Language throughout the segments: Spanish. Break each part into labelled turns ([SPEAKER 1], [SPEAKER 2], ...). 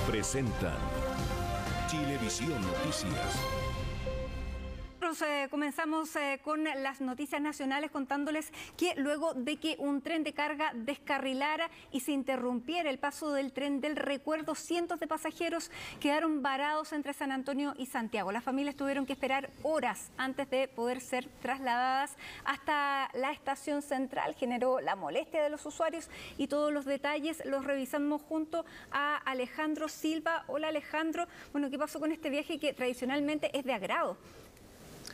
[SPEAKER 1] Presentan Chilevisión Noticias.
[SPEAKER 2] Comenzamos con las noticias nacionales contándoles que luego de que un tren de carga descarrilara y se interrumpiera el paso del tren del recuerdo, cientos de pasajeros quedaron varados entre San Antonio y Santiago. Las familias tuvieron que esperar horas antes de poder ser trasladadas hasta la estación central. Generó la molestia de los usuarios y todos los detalles los revisamos junto a Alejandro Silva. Hola Alejandro, bueno, ¿qué pasó con este viaje que tradicionalmente es de agrado?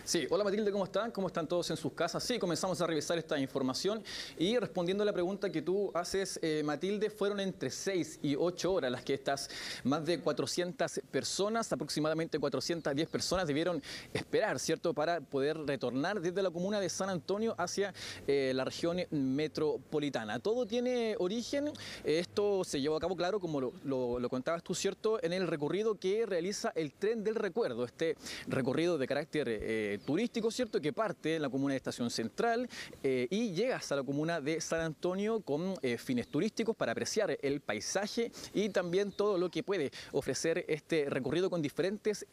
[SPEAKER 3] Sí, hola Matilde, ¿cómo están? ¿Cómo están todos en sus casas? Sí, comenzamos a revisar esta información y respondiendo a la pregunta que tú haces, Matilde, fueron entre 6 y 8 horas las que estas más de 400 personas, aproximadamente 410 personas debieron esperar, ¿cierto?, para poder retornar desde la comuna de San Antonio hacia la región metropolitana. Todo tiene origen, esto se llevó a cabo, claro, como lo contabas tú, ¿cierto?, en el recorrido que realiza el tren del recuerdo, este recorrido de carácter turístico, ¿cierto?, que parte en la comuna de Estación Central y llega hasta la comuna de San Antonio con fines turísticos para apreciar el paisaje y también todo lo que puede ofrecer este recorrido con diferentes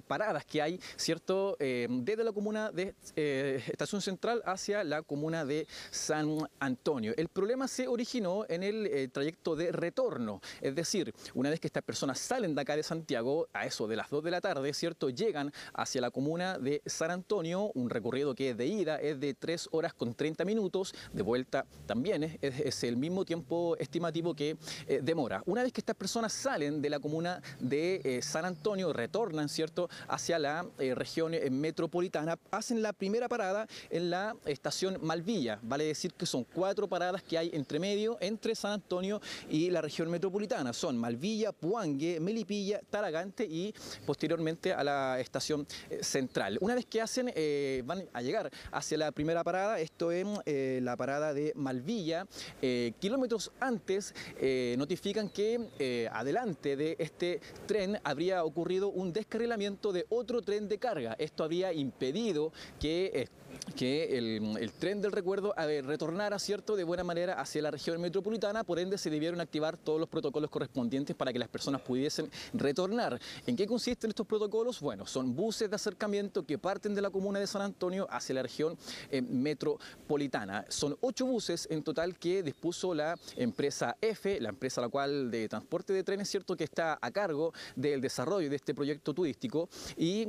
[SPEAKER 3] paradas que hay, ¿cierto?, desde la comuna de Estación Central hacia la comuna de San Antonio. El problema se originó en el trayecto de retorno, es decir, una vez que estas personas salen de acá de Santiago, a eso de las 2 de la tarde, ¿cierto?, llegan hacia la comuna de San Antonio, un recorrido que de ida es de 3 horas con 30 minutos, de vuelta también es el mismo tiempo estimativo que demora. Una vez que estas personas salen de la comuna de San Antonio, retornan, ¿cierto?, hacia la región metropolitana, hacen la primera parada en la estación Malvilla, vale decir que son 4 paradas que hay entre medio, entre San Antonio y la región metropolitana, son Malvilla, Puangue, Melipilla, Talagante y posteriormente a la estación central. Una vez que hacen, van a llegar hacia la primera parada, esto es la parada de Malvilla, kilómetros antes notifican que adelante de este tren habría ocurrido un descarrilamiento de otro tren de carga. Esto había impedido que el tren del recuerdo retornara, ¿cierto?, de buena manera hacia la región metropolitana, por ende se debieron activar todos los protocolos correspondientes para que las personas pudiesen retornar. ¿En qué consisten estos protocolos? Bueno, son buses de acercamiento que parten de la comuna de San Antonio hacia la región metropolitana. Son 8 buses en total que dispuso la empresa EFE, la empresa de transporte de trenes, ¿cierto?, que está a cargo del desarrollo de este proyecto turístico y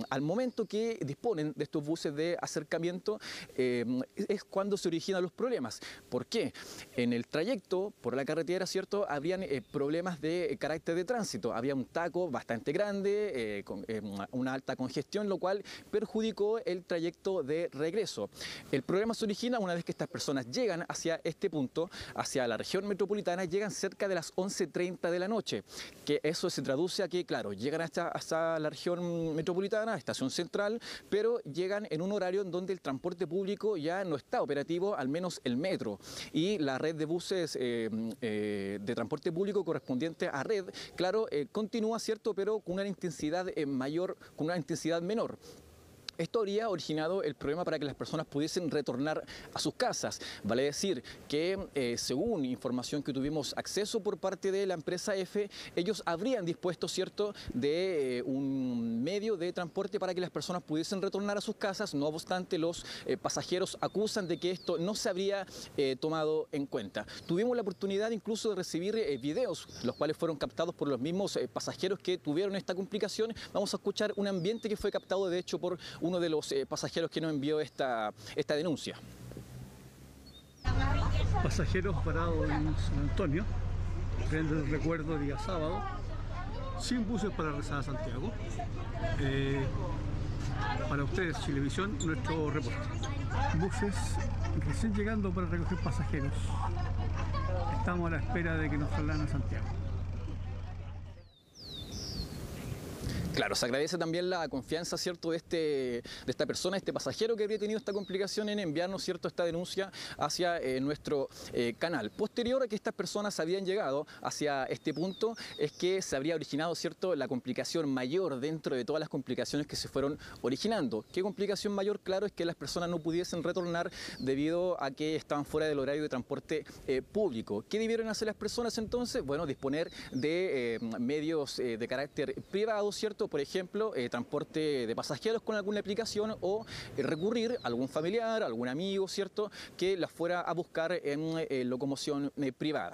[SPEAKER 3] al momento que disponen de estos buses de acercamiento es cuando se originan los problemas. ¿Por qué? En el trayecto por la carretera, ¿cierto?, habrían problemas de carácter de tránsito. Había un taco bastante grande, con una alta congestión, lo cual perjudicó el trayecto de regreso. El problema se origina una vez que estas personas llegan hacia este punto, hacia la región metropolitana, llegan cerca de las 11:30 de la noche, que eso se traduce a que, claro, llegan hasta la región metropolitana, Estación Central, pero llegan en un horario en donde el transporte público ya no está operativo, al menos el metro, y la red de buses de transporte público correspondiente a red, claro, continúa, ¿cierto?, pero con una intensidad mayor, con una intensidad menor. Esto habría originado el problema para que las personas pudiesen retornar a sus casas. Vale decir que, según información que tuvimos acceso por parte de la empresa EFE, ellos habrían dispuesto, ¿cierto?, de un medio de transporte para que las personas pudiesen retornar a sus casas. No obstante, los pasajeros acusan de que esto no se habría tomado en cuenta. Tuvimos la oportunidad incluso de recibir videos, los cuales fueron captados por los mismos pasajeros que tuvieron esta complicación. Vamos a escuchar un ambiente que fue captado, de hecho, por uno de los pasajeros que nos envió esta denuncia.
[SPEAKER 4] Pasajeros parados en San Antonio, tren del recuerdo día sábado, sin buses para regresar a Santiago. Para ustedes, Chilevisión, nuestro reporte. Buses recién llegando para recoger pasajeros. Estamos a la espera de que nos trasladen a Santiago.
[SPEAKER 3] Claro, se agradece también la confianza, ¿cierto?, de esta persona, este pasajero que habría tenido esta complicación en enviarnos, ¿cierto?, esta denuncia hacia nuestro canal. Posterior a que estas personas habían llegado hacia este punto, es que se habría originado, ¿cierto?, la complicación mayor dentro de todas las complicaciones que se fueron originando. ¿Qué complicación mayor? Claro, es que las personas no pudiesen retornar debido a que estaban fuera del horario de transporte público. ¿Qué debieron hacer las personas entonces? Bueno, disponer de medios de carácter privado, ¿cierto? Por ejemplo, transporte de pasajeros con alguna aplicación o recurrir a algún familiar, algún amigo, ¿cierto?, que las fuera a buscar en locomoción privada.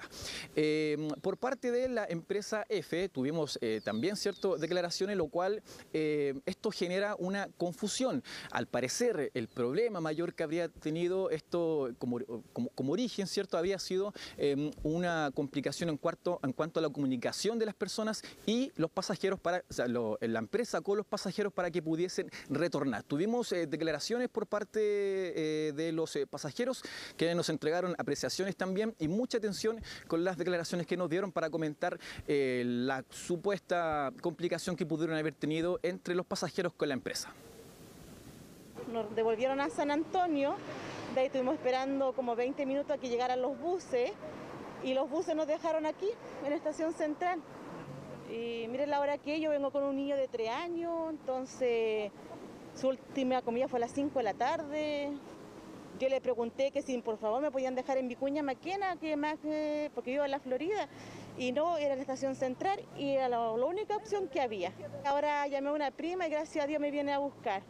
[SPEAKER 3] Por parte de la empresa F tuvimos también, ¿cierto?, declaraciones, lo cual esto genera una confusión. Al parecer, el problema mayor que habría tenido esto como origen, ¿cierto?, había sido una complicación en cuanto a la comunicación de las personas y los pasajeros la empresa con los pasajeros para que pudiesen retornar. Tuvimos declaraciones por parte de los pasajeros que nos entregaron apreciaciones también y mucha atención con las declaraciones que nos dieron para comentar la supuesta complicación que pudieron haber tenido entre los pasajeros con la empresa.
[SPEAKER 5] Nos devolvieron a San Antonio, de ahí estuvimos esperando como 20 minutos a que llegaran los buses y los buses nos dejaron aquí, en la estación central. Y miren la hora que yo vengo con un niño de 3 años, entonces su última comida fue a las 5 de la tarde. Yo le pregunté que si por favor me podían dejar en Vicuña Maquena, porque vivo en la Florida, y no, era la estación central y era la única opción que había. Ahora llamé a una prima y gracias a Dios me viene a buscar.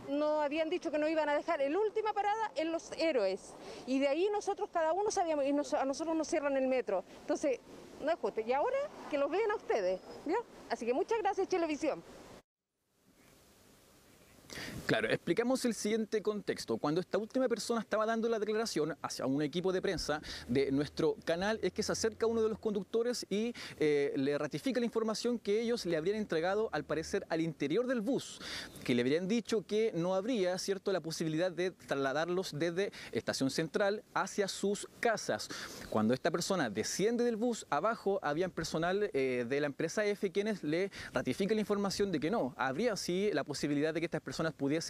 [SPEAKER 6] Nos habían dicho que nos iban a dejar en la última parada en Los Héroes y de ahí nosotros cada uno sabíamos y a nosotros nos cierran el metro. Entonces, no es justo. Y ahora que los vean a ustedes, ¿ya? Así que muchas gracias, Chilevisión.
[SPEAKER 3] Claro, explicamos el siguiente contexto. Cuando esta última persona estaba dando la declaración hacia un equipo de prensa de nuestro canal, es que se acerca uno de los conductores y le ratifica la información que ellos le habrían entregado, al parecer, al interior del bus, que le habrían dicho que no habría, ¿cierto?, la posibilidad de trasladarlos desde Estación Central hacia sus casas. Cuando esta persona desciende del bus, abajo habían personal de la empresa F quienes le ratifican la información de que no, habría sí la posibilidad de que estas personas pudiesen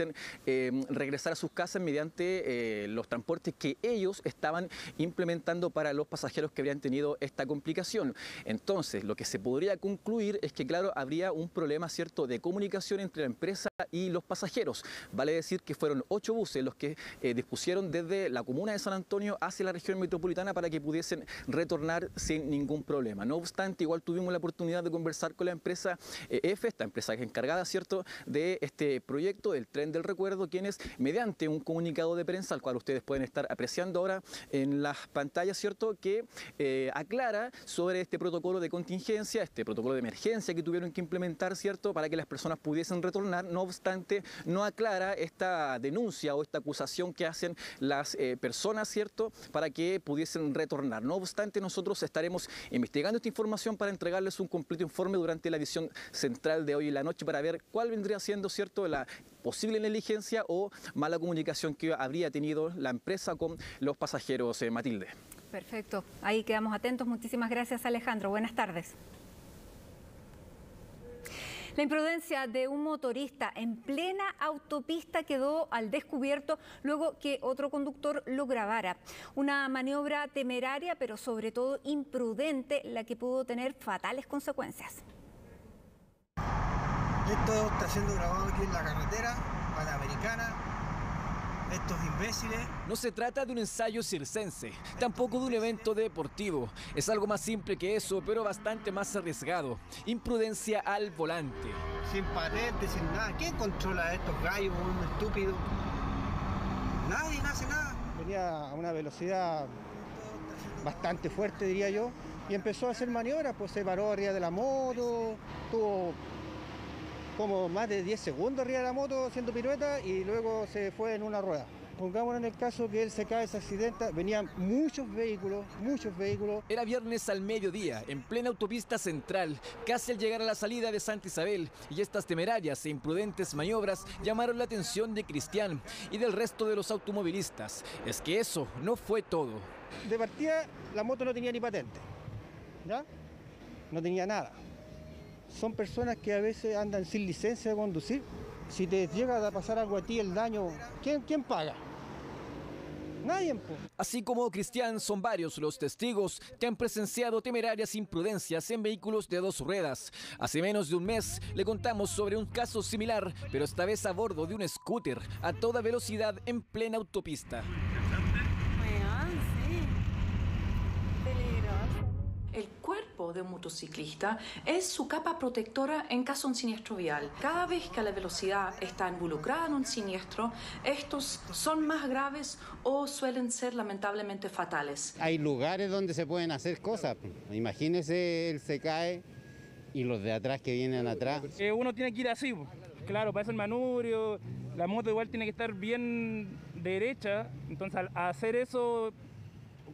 [SPEAKER 3] regresar a sus casas mediante los transportes que ellos estaban implementando para los pasajeros que habrían tenido esta complicación. Entonces, lo que se podría concluir es que, claro, habría un problema, ¿cierto?, de comunicación entre la empresa y los pasajeros. Vale decir que fueron 8 buses los que dispusieron desde la comuna de San Antonio hacia la región metropolitana para que pudiesen retornar sin ningún problema. No obstante, igual tuvimos la oportunidad de conversar con la empresa F, esta empresa que es encargada, ¿cierto?, de este proyecto del Tren del Recuerdo, quienes mediante un comunicado de prensa, al cual ustedes pueden estar apreciando ahora en las pantallas, ¿cierto?, que aclara sobre este protocolo de contingencia, este protocolo de emergencia que tuvieron que implementar, ¿cierto?, para que las personas pudiesen retornar. No obstante, no aclara esta denuncia o esta acusación que hacen las personas, ¿cierto?, para que pudiesen retornar. No obstante, nosotros estaremos investigando esta información para entregarles un completo informe durante la edición central de hoy en la noche para ver cuál vendría siendo, ¿cierto?, la posible negligencia o mala comunicación que habría tenido la empresa con los pasajeros, Matilde.
[SPEAKER 2] Perfecto, ahí quedamos atentos. Muchísimas gracias, Alejandro. Buenas tardes. La imprudencia de un motorista en plena autopista quedó al descubierto luego que otro conductor lo grabara. Una maniobra temeraria, pero sobre todo imprudente, la que pudo tener fatales consecuencias.
[SPEAKER 7] Esto está siendo grabado aquí en la carretera panamericana. Estos imbéciles.
[SPEAKER 8] No se trata de un ensayo circense, tampoco de un evento deportivo. Es algo más simple que eso, pero bastante más arriesgado. Imprudencia al volante.
[SPEAKER 7] Sin patente, sin nada. ¿Quién controla a estos gallos, un estúpido? Nadie, no hace nada.
[SPEAKER 9] Venía a una velocidad bastante fuerte, diría yo, y empezó a hacer maniobras, pues se paró arriba de la moto, tuvo como más de 10 segundos arriba de la moto haciendo pirueta y luego se fue en una rueda. Pongámonos en el caso que él se cae, se accidenta, venían muchos vehículos.
[SPEAKER 8] Era viernes al mediodía, en plena autopista central, casi al llegar a la salida de Santa Isabel, y estas temerarias e imprudentes maniobras llamaron la atención de Cristian y del resto de los automovilistas. Es que eso no fue todo.
[SPEAKER 9] De partida, la moto no tenía ni patente, ¿ya? No tenía nada. son personas que a veces andan sin licencia de conducir. Si te llega a pasar algo a ti, el daño, ¿quién paga? Nadie.
[SPEAKER 8] Así como Cristian, son varios los testigos que han presenciado temerarias imprudencias en vehículos de dos ruedas. Hace menos de un mes le contamos sobre un caso similar, pero esta vez a bordo de un scooter a toda velocidad en plena autopista.
[SPEAKER 10] El cuerpo de un motociclista es su capa protectora en caso de un siniestro vial. Cada vez que la velocidad está involucrada en un siniestro, estos son más graves o suelen ser lamentablemente fatales.
[SPEAKER 11] Hay lugares donde se pueden hacer cosas. Imagínese, él se cae y los de atrás que vienen atrás.
[SPEAKER 12] Uno tiene que ir así, claro, para eso el manubrio, la moto igual tiene que estar bien derecha, entonces al hacer eso,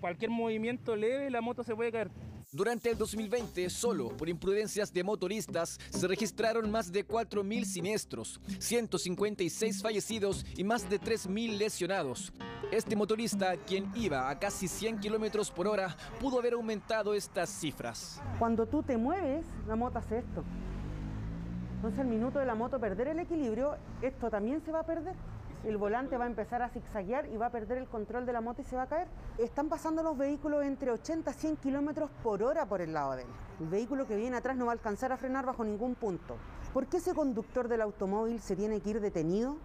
[SPEAKER 12] cualquier movimiento leve, la moto se puede caer.
[SPEAKER 8] Durante el 2020, solo por imprudencias de motoristas, se registraron más de 4.000 siniestros, 156 fallecidos y más de 3.000 lesionados. Este motorista, quien iba a casi 100 kilómetros por hora, pudo haber aumentado estas cifras.
[SPEAKER 13] Cuando tú te mueves, la moto hace esto. Entonces, al minuto de la moto perder el equilibrio, esto también se va a perder. El volante va a empezar a zigzaguear y va a perder el control de la moto y se va a caer. Están pasando los vehículos entre 80 a 100 kilómetros por hora por el lado de él. El vehículo que viene atrás no va a alcanzar a frenar bajo ningún punto. ¿Por qué ese conductor del automóvil se tiene que ir detenido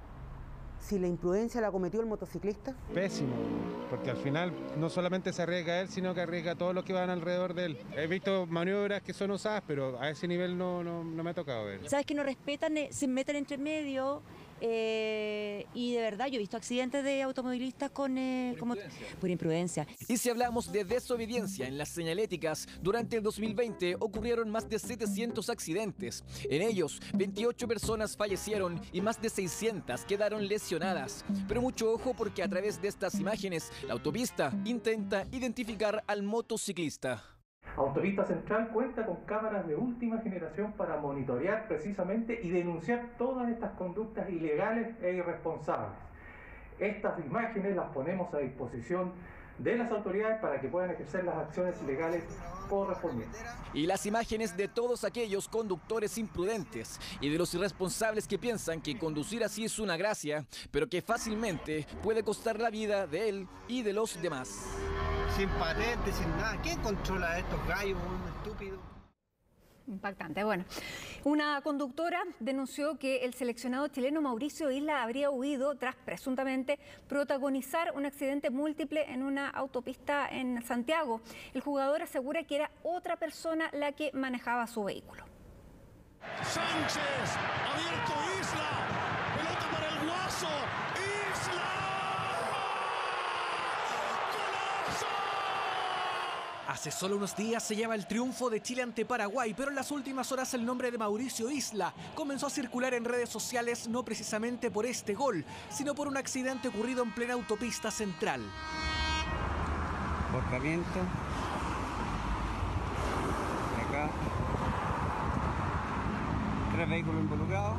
[SPEAKER 13] si la imprudencia la cometió el motociclista?
[SPEAKER 14] Pésimo, porque al final no solamente se arriesga él, sino que arriesga a todos los que van alrededor de él. He visto maniobras que son usadas, pero a ese nivel no me ha tocado ver.
[SPEAKER 15] ¿Sabes que no respetan, se meten entre medio? Y de verdad yo he visto accidentes de automovilistas por imprudencia.
[SPEAKER 8] Y si hablamos de desobediencia en las señaléticas, durante el 2020 ocurrieron más de 700 accidentes. En ellos, 28 personas fallecieron y más de 600 quedaron lesionadas. Pero mucho ojo, porque a través de estas imágenes, la autopista intenta identificar al motociclista.
[SPEAKER 16] Autopista Central cuenta con cámaras de última generación para monitorear precisamente y denunciar todas estas conductas ilegales e irresponsables. Estas imágenes las ponemos a disposición de las autoridades para que puedan ejercer las acciones legales correspondientes.
[SPEAKER 8] Y las imágenes de todos aquellos conductores imprudentes y de los irresponsables que piensan que conducir así es una gracia, pero que fácilmente puede costar la vida de él y de los demás.
[SPEAKER 7] Sin patente, sin nada. ¿Quién controla a estos gallos, estúpidos?
[SPEAKER 2] Impactante. Bueno, una conductora denunció que el seleccionado chileno Mauricio Isla habría huido tras presuntamente protagonizar un accidente múltiple en una autopista en Santiago. El jugador asegura que era otra persona la que manejaba su vehículo.
[SPEAKER 1] Sánchez, abierto Isla, pelota para el Guaso, Isla.
[SPEAKER 17] Hace solo unos días se lleva el triunfo de Chile ante Paraguay, pero en las últimas horas el nombre de Mauricio Isla comenzó a circular en redes sociales no precisamente por este gol, sino por un accidente ocurrido en plena autopista central.
[SPEAKER 11] Volcamiento. Acá. 3 vehículos involucrados.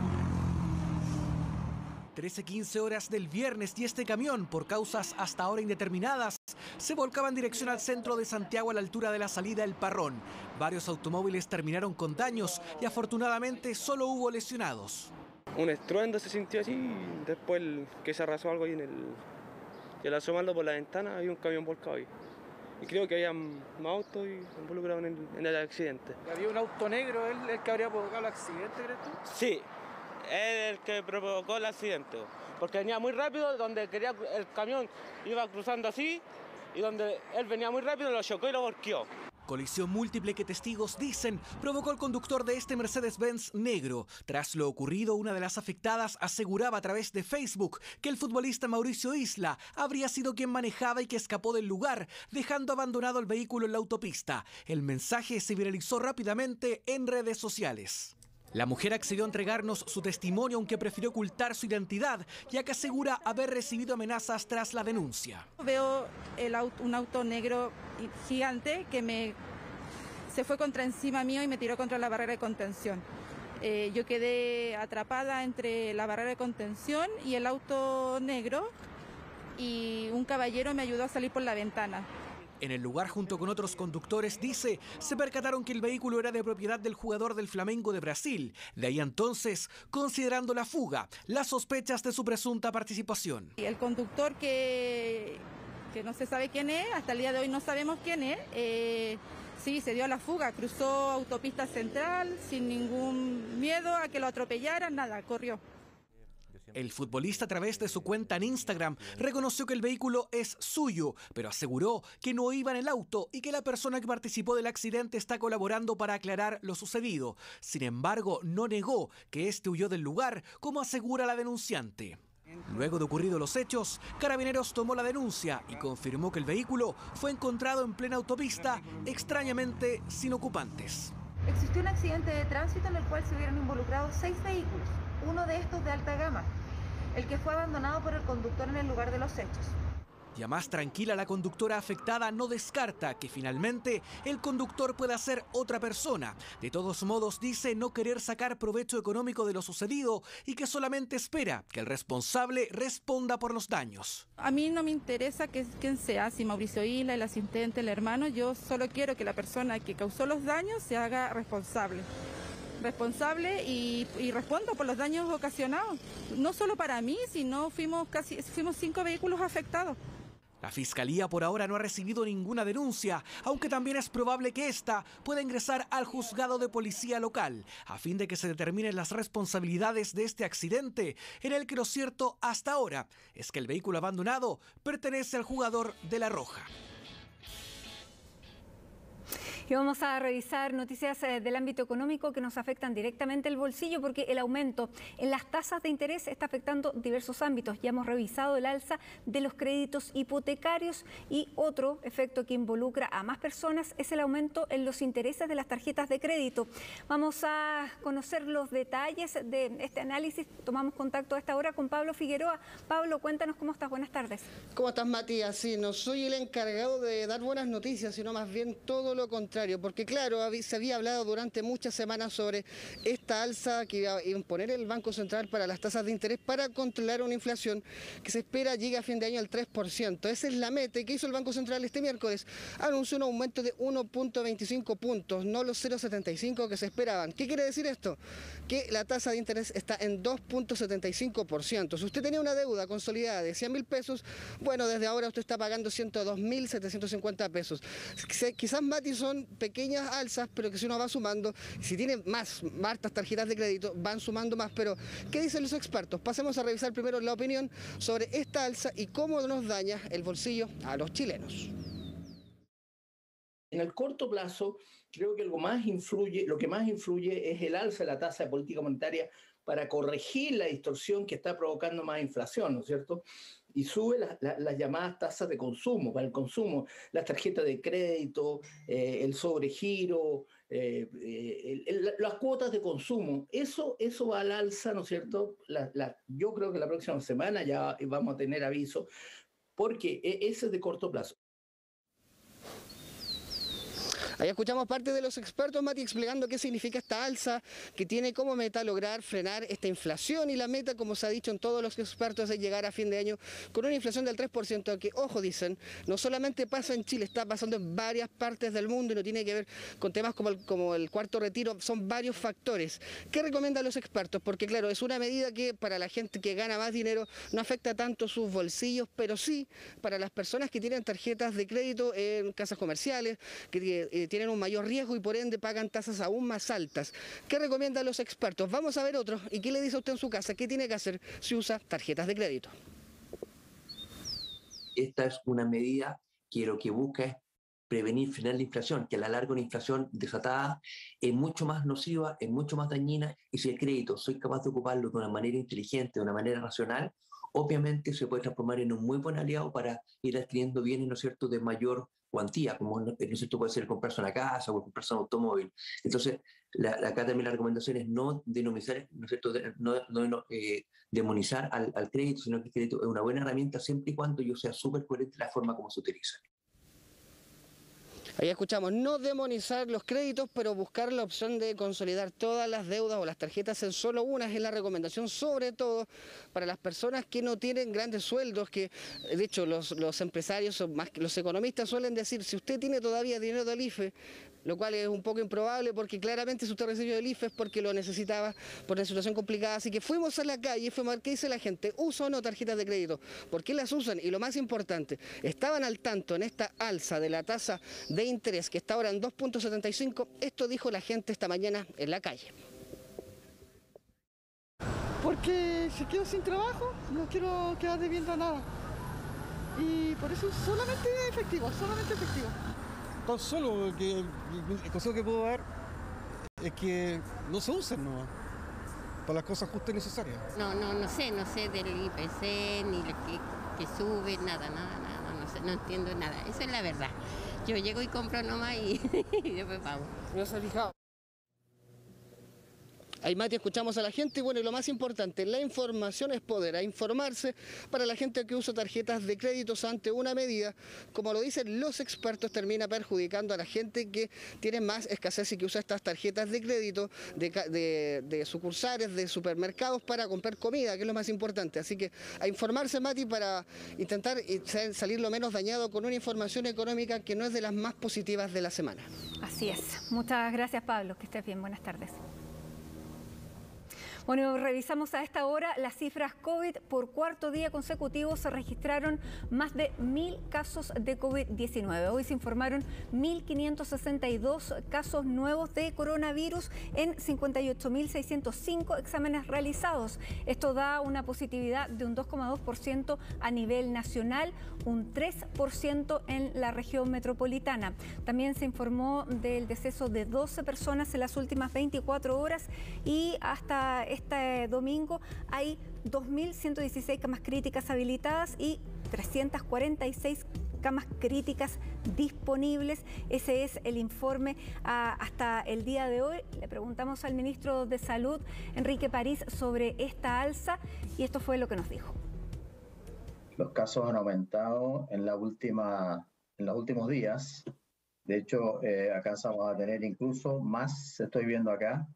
[SPEAKER 17] 13:15 horas del viernes y este camión, por causas hasta ahora indeterminadas, se volcaba en dirección al centro de Santiago a la altura de la salida El Parrón. Varios automóviles terminaron con daños y afortunadamente solo hubo lesionados.
[SPEAKER 18] Un estruendo se sintió así, después que se arrasó algo ahí y al asomarlo por la ventana había un camión volcado ahí. Y creo que había más autos involucrados en el accidente.
[SPEAKER 12] ¿Había un auto negro, el que habría provocado el accidente, crees tú?
[SPEAKER 18] Sí. Es el que provocó el accidente, porque venía muy rápido, donde quería el camión iba cruzando así y donde él venía muy rápido lo chocó y lo volqueó.
[SPEAKER 17] Colisión múltiple que testigos dicen provocó el conductor de este Mercedes-Benz negro. Tras lo ocurrido, una de las afectadas aseguraba a través de Facebook que el futbolista Mauricio Isla habría sido quien manejaba y que escapó del lugar, dejando abandonado el vehículo en la autopista. El mensaje se viralizó rápidamente en redes sociales. La mujer accedió a entregarnos su testimonio, aunque prefirió ocultar su identidad, ya que asegura haber recibido amenazas tras la denuncia.
[SPEAKER 19] Veo un auto negro gigante que se fue contra encima mío y me tiró contra la barrera de contención. Yo quedé atrapada entre la barrera de contención y el auto negro y un caballero me ayudó a salir por la ventana.
[SPEAKER 17] En el lugar, junto con otros conductores, dice, se percataron que el vehículo era de propiedad del jugador del Flamengo de Brasil. De ahí entonces, considerando la fuga, las sospechas de su presunta participación.
[SPEAKER 19] El conductor que no se sabe quién es, hasta el día de hoy no sabemos quién es, sí, se dio a la fuga, cruzó autopista central sin ningún miedo a que lo atropellaran, nada, corrió.
[SPEAKER 17] El futbolista, a través de su cuenta en Instagram, reconoció que el vehículo es suyo, pero aseguró que no iba en el auto y que la persona que participó del accidente está colaborando para aclarar lo sucedido. Sin embargo, no negó que este huyó del lugar, como asegura la denunciante. Luego de ocurridos los hechos, Carabineros tomó la denuncia y confirmó que el vehículo fue encontrado en plena autopista, extrañamente sin ocupantes.
[SPEAKER 20] Existió un accidente de tránsito en el cual se hubieran involucrado 6 vehículos, uno de estos de alta gama, el que fue abandonado por el conductor en el lugar de los hechos.
[SPEAKER 17] Ya más tranquila, la conductora afectada no descarta que finalmente el conductor pueda ser otra persona. De todos modos, dice no querer sacar provecho económico de lo sucedido y que solamente espera que el responsable responda por los daños.
[SPEAKER 19] A mí no me interesa quién sea, si Mauricio Isla, el asistente, el hermano, yo solo quiero que la persona que causó los daños se haga responsable y responda por los daños ocasionados. No solo para mí, sino fuimos 5 vehículos afectados.
[SPEAKER 17] La Fiscalía por ahora no ha recibido ninguna denuncia, aunque también es probable que esta pueda ingresar al juzgado de policía local, a fin de que se determinen las responsabilidades de este accidente, en el que lo cierto hasta ahora es que el vehículo abandonado pertenece al jugador de La Roja.
[SPEAKER 2] Y vamos a revisar noticias del ámbito económico que nos afectan directamente el bolsillo, porque el aumento en las tasas de interés está afectando diversos ámbitos. Ya hemos revisado el alza de los créditos hipotecarios y otro efecto que involucra a más personas es el aumento en los intereses de las tarjetas de crédito. Vamos a conocer los detalles de este análisis. Tomamos contacto a esta hora con Pablo Figueroa. Pablo, cuéntanos cómo estás. Buenas tardes.
[SPEAKER 21] ¿Cómo estás, Matías? Sí, no soy el encargado de dar buenas noticias, sino más bien todo lo contrario. Porque claro, se había hablado durante muchas semanas sobre esta alza que iba a imponer el Banco Central para las tasas de interés para controlar una inflación que se espera llegue a fin de año al 3%. Esa es la meta que hizo el Banco Central este miércoles. Anunció un aumento de 1.25 puntos, no los 0.75 que se esperaban. ¿Qué quiere decir esto? Que la tasa de interés está en 2.75%. Si usted tenía una deuda consolidada de 100.000 pesos, bueno, desde ahora usted está pagando 102.750 pesos. Quizás, Mati, son pequeñas alzas, pero que si uno va sumando, si tiene hartas tarjetas de crédito, van sumando más. Pero, ¿qué dicen los expertos? Pasemos a revisar primero la opinión sobre esta alza y cómo nos daña el bolsillo a los chilenos.
[SPEAKER 22] En el corto plazo, creo que lo que más influye es el alza de la tasa de política monetaria para corregir la distorsión que está provocando más inflación, ¿no es cierto? Y sube las llamadas tasas de consumo, para el consumo, las tarjetas de crédito, el sobregiro, las cuotas de consumo. Eso va al alza, ¿no es cierto? Yo creo que la próxima semana ya vamos a tener aviso, porque ese es de corto plazo.
[SPEAKER 21] Ahí escuchamos parte de los expertos, Mati, explicando qué significa esta alza, que tiene como meta lograr frenar esta inflación, y la meta, como se ha dicho en todos los expertos, es llegar a fin de año con una inflación del 3%, que, ojo, dicen, no solamente pasa en Chile, está pasando en varias partes del mundo y no tiene que ver con temas como el cuarto retiro, son varios factores. ¿Qué recomiendan los expertos? Porque, claro, es una medida que para la gente que gana más dinero no afecta tanto sus bolsillos, pero sí para las personas que tienen tarjetas de crédito en casas comerciales, que tienen un mayor riesgo y por ende pagan tasas aún más altas. ¿Qué recomiendan los expertos? Vamos a ver otros. ¿Y qué le dice a usted en su casa? ¿Qué tiene que hacer si usa tarjetas de crédito?
[SPEAKER 23] Esta es una medida que lo que busca es prevenir, frenar la inflación, que a la larga una inflación desatada es mucho más nociva, es mucho más dañina, y si el crédito soy capaz de ocuparlo de una manera inteligente, de una manera racional, obviamente se puede transformar en un muy buen aliado para ir adquiriendo bienes, ¿no es cierto?, de mayor cuantía, como, ¿no es cierto?, puede ser comprarse una casa o comprarse un automóvil. Entonces, acá también la recomendación es no demonizar, ¿no es cierto?, demonizar al crédito, sino que el crédito es una buena herramienta siempre y cuando yo sea súper coherente en la forma como se utiliza.
[SPEAKER 21] Ahí escuchamos, no demonizar los créditos, pero buscar la opción de consolidar todas las deudas o las tarjetas en solo unas es la recomendación, sobre todo para las personas que no tienen grandes sueldos, que de hecho los empresarios, o más que los economistas suelen decir, si usted tiene todavía dinero del IFE, lo cual es un poco improbable porque claramente si usted recibió el IFE es porque lo necesitaba por una situación complicada, así que fuimos a la calle, fuimos a ver qué dice la gente, ¿usa o no tarjetas de crédito? ¿Por qué las usan? Y lo más importante, ¿estaban al tanto en esta alza de la tasa de interés que está ahora en 2.75? Esto dijo la gente esta mañana en la calle.
[SPEAKER 4] Porque si quedo sin trabajo, no quiero quedar debiendo nada. Y por eso solamente efectivo, solamente efectivo.
[SPEAKER 5] Tan solo que el consejo que puedo dar es que no se usen nomás para las cosas justas y necesarias.
[SPEAKER 6] No sé del IPC ni lo que sube, nada, no sé, no entiendo nada. Eso es la verdad. Yo llego y compro nomás y después pago.
[SPEAKER 21] No se ha fijado. Ahí, Mati, escuchamos a la gente y bueno, y lo más importante, la información es poder, a informarse para la gente que usa tarjetas de créditos ante una medida, como lo dicen los expertos, termina perjudicando a la gente que tiene más escasez y que usa estas tarjetas de crédito de sucursales, de supermercados para comprar comida, que es lo más importante. Así que a informarse, Mati, para intentar salir lo menos dañado con una información económica que no es de las más positivas de la semana.
[SPEAKER 2] Así es. Muchas gracias, Pablo. Que estés bien. Buenas tardes. Bueno, revisamos a esta hora las cifras COVID. Por cuarto día consecutivo se registraron más de 1.000 casos de COVID-19. Hoy se informaron 1.562 casos nuevos de coronavirus en 58.605 exámenes realizados. Esto da una positividad de un 2,2% a nivel nacional, un 3% en la región metropolitana. También se informó del deceso de 12 personas en las últimas 24 horas y hasta este domingo hay 2.116 camas críticas habilitadas y 346 camas críticas disponibles. Ese es el informe hasta el día de hoy. Le preguntamos al ministro de Salud, Enrique París, sobre esta alza y esto fue lo que nos dijo.
[SPEAKER 24] Los casos han aumentado en los últimos días. De hecho, alcanzamos a tener incluso más, estoy viendo acá,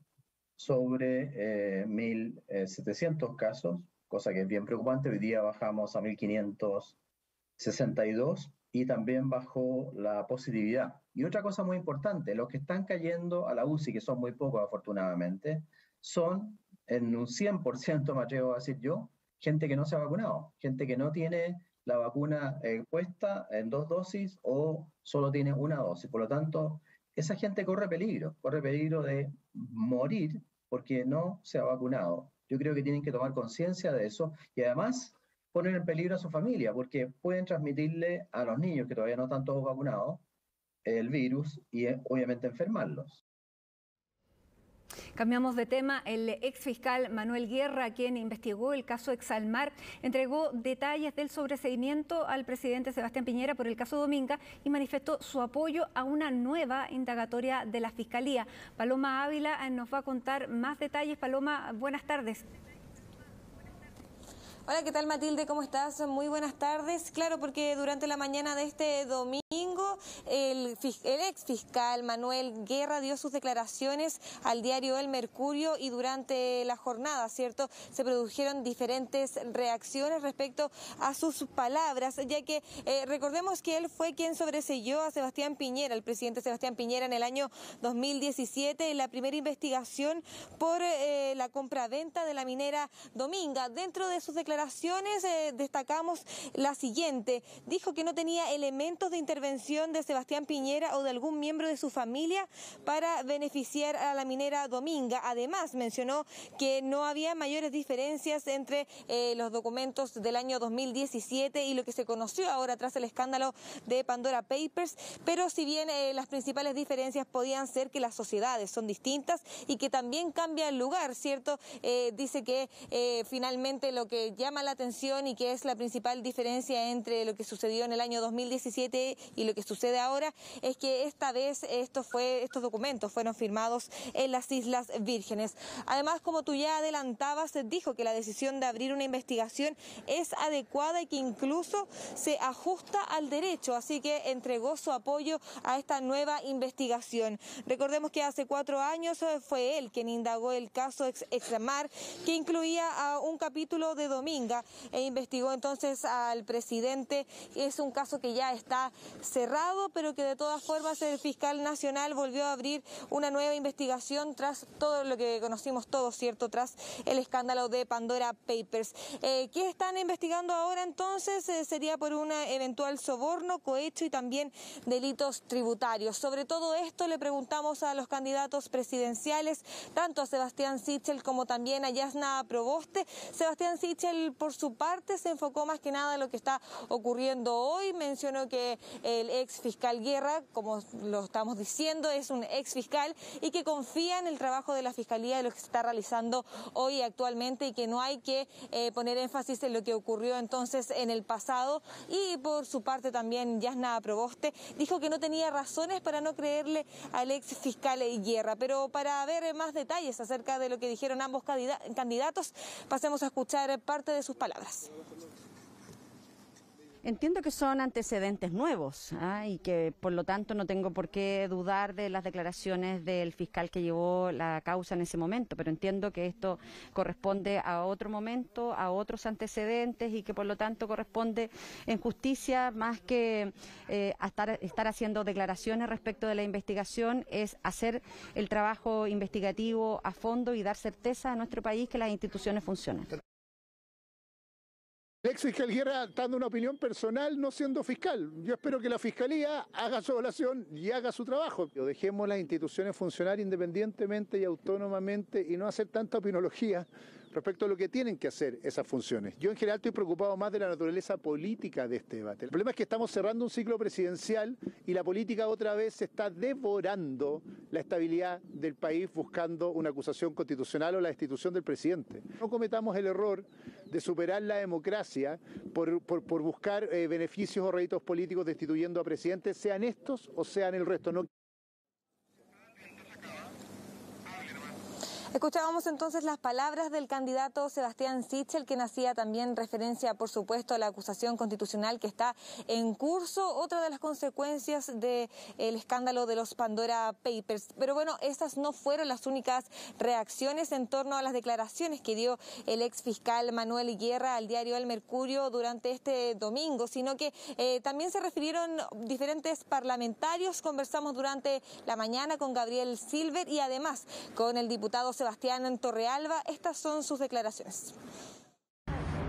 [SPEAKER 24] sobre 1.700 casos, cosa que es bien preocupante. Hoy día bajamos a 1.562 y también bajó la positividad. Y otra cosa muy importante, los que están cayendo a la UCI, que son muy pocos afortunadamente, son en un 100%, me atrevo a decir yo, gente que no se ha vacunado, gente que no tiene la vacuna puesta en 2 dosis o solo tiene 1 dosis. Por lo tanto, esa gente corre peligro de morir porque no se ha vacunado. Yo creo que tienen que tomar conciencia de eso y además poner en peligro a su familia porque pueden transmitirle a los niños que todavía no están todos vacunados el virus y obviamente enfermarlos.
[SPEAKER 2] Cambiamos de tema. El exfiscal Manuel Guerra, quien investigó el caso Exalmar, entregó detalles del sobreseimiento al presidente Sebastián Piñera por el caso Dominga y manifestó su apoyo a una nueva indagatoria de la Fiscalía. Paloma Ávila nos va a contar más detalles. Paloma, buenas tardes.
[SPEAKER 25] Hola, ¿qué tal, Matilde? ¿Cómo estás? Muy buenas tardes. Claro, porque durante la mañana de este domingo el ex fiscal Manuel Guerra dio sus declaraciones al diario El Mercurio y durante la jornada, ¿cierto?, se produjeron diferentes reacciones respecto a sus palabras, ya que recordemos que él fue quien sobreseyó a Sebastián Piñera, el presidente Sebastián Piñera, en el año 2017, en la primera investigación por la compraventa de la minera Dominga. Dentro de sus declaraciones destacamos la siguiente: dijo que no tenía elementos de intervención de Sebastián Piñera o de algún miembro de su familia para beneficiar a la minera Dominga. Además, mencionó que no había mayores diferencias entre los documentos del año 2017 y lo que se conoció ahora tras el escándalo de Pandora Papers, pero si bien las principales diferencias podían ser que las sociedades son distintas y que también cambia el lugar, ¿cierto? Dice que finalmente lo que ya llama la atención y que es la principal diferencia entre lo que sucedió en el año 2017 y lo que sucede ahora es que esta vez estos documentos fueron firmados en las Islas Vírgenes. Además, como tú ya adelantabas, dijo que la decisión de abrir una investigación es adecuada y que incluso se ajusta al derecho, así que entregó su apoyo a esta nueva investigación. Recordemos que hace 4 años fue él quien indagó el caso Extramar, que incluía a un capítulo de Dominga, e investigó entonces al presidente. Es un caso que ya está cerrado, pero que de todas formas el fiscal nacional volvió a abrir una nueva investigación tras todo lo que conocimos todos, ¿cierto? Tras el escándalo de Pandora Papers. ¿Qué están investigando ahora entonces? Sería por un eventual soborno, cohecho y también delitos tributarios. Sobre todo esto le preguntamos a los candidatos presidenciales, tanto a Sebastián Sichel como también a Yasna Proboste. Sebastián Sichel, por su parte, se enfocó más que nada en lo que está ocurriendo hoy. Mencionó que el ex fiscal Guerra, como lo estamos diciendo, es un ex fiscal y que confía en el trabajo de la Fiscalía, de lo que se está realizando hoy actualmente, y que no hay que poner énfasis en lo que ocurrió entonces en el pasado. Y por su parte también Yasna Proboste dijo que no tenía razones para no creerle al ex fiscal Guerra. Pero para ver más detalles acerca de lo que dijeron ambos candidatos, pasemos a escuchar parte de sus palabras.
[SPEAKER 3] Entiendo que son antecedentes nuevos y que por lo tanto no tengo por qué dudar de las declaraciones del fiscal que llevó la causa en ese momento, pero entiendo que esto corresponde a otro momento, a otros antecedentes, y que por lo tanto corresponde en justicia, más que estar haciendo declaraciones respecto de la investigación, es hacer el trabajo investigativo a fondo y dar certeza a nuestro país que las instituciones funcionan.
[SPEAKER 9] El ex fiscal Guerra dando una opinión personal, no siendo fiscal. Yo espero que la Fiscalía haga su evaluación y haga su trabajo. Dejemos las instituciones funcionar independientemente y autónomamente y no hacer tanta opinología respecto a lo que tienen que hacer esas funciones. Yo en general estoy preocupado más de la naturaleza política de este debate. El problema es que estamos cerrando un ciclo presidencial y la política otra vez está devorando la estabilidad del país buscando una acusación constitucional o la destitución del presidente. No cometamos el error de superar la democracia por buscar beneficios o réditos políticos destituyendo a presidentes, sean estos o sean el resto. No.
[SPEAKER 25] Escuchábamos entonces las palabras del candidato Sebastián Sichel, quien hacía también referencia, por supuesto, a la acusación constitucional que está en curso, otra de las consecuencias del escándalo de los Pandora Papers. Pero bueno, esas no fueron las únicas reacciones en torno a las declaraciones que dio el ex fiscal Manuel Guerra al diario El Mercurio durante este domingo, sino que también se refirieron diferentes parlamentarios. Conversamos durante la mañana con Gabriel Silver y además con el diputado Sebastián Torrealba. Estas son sus declaraciones.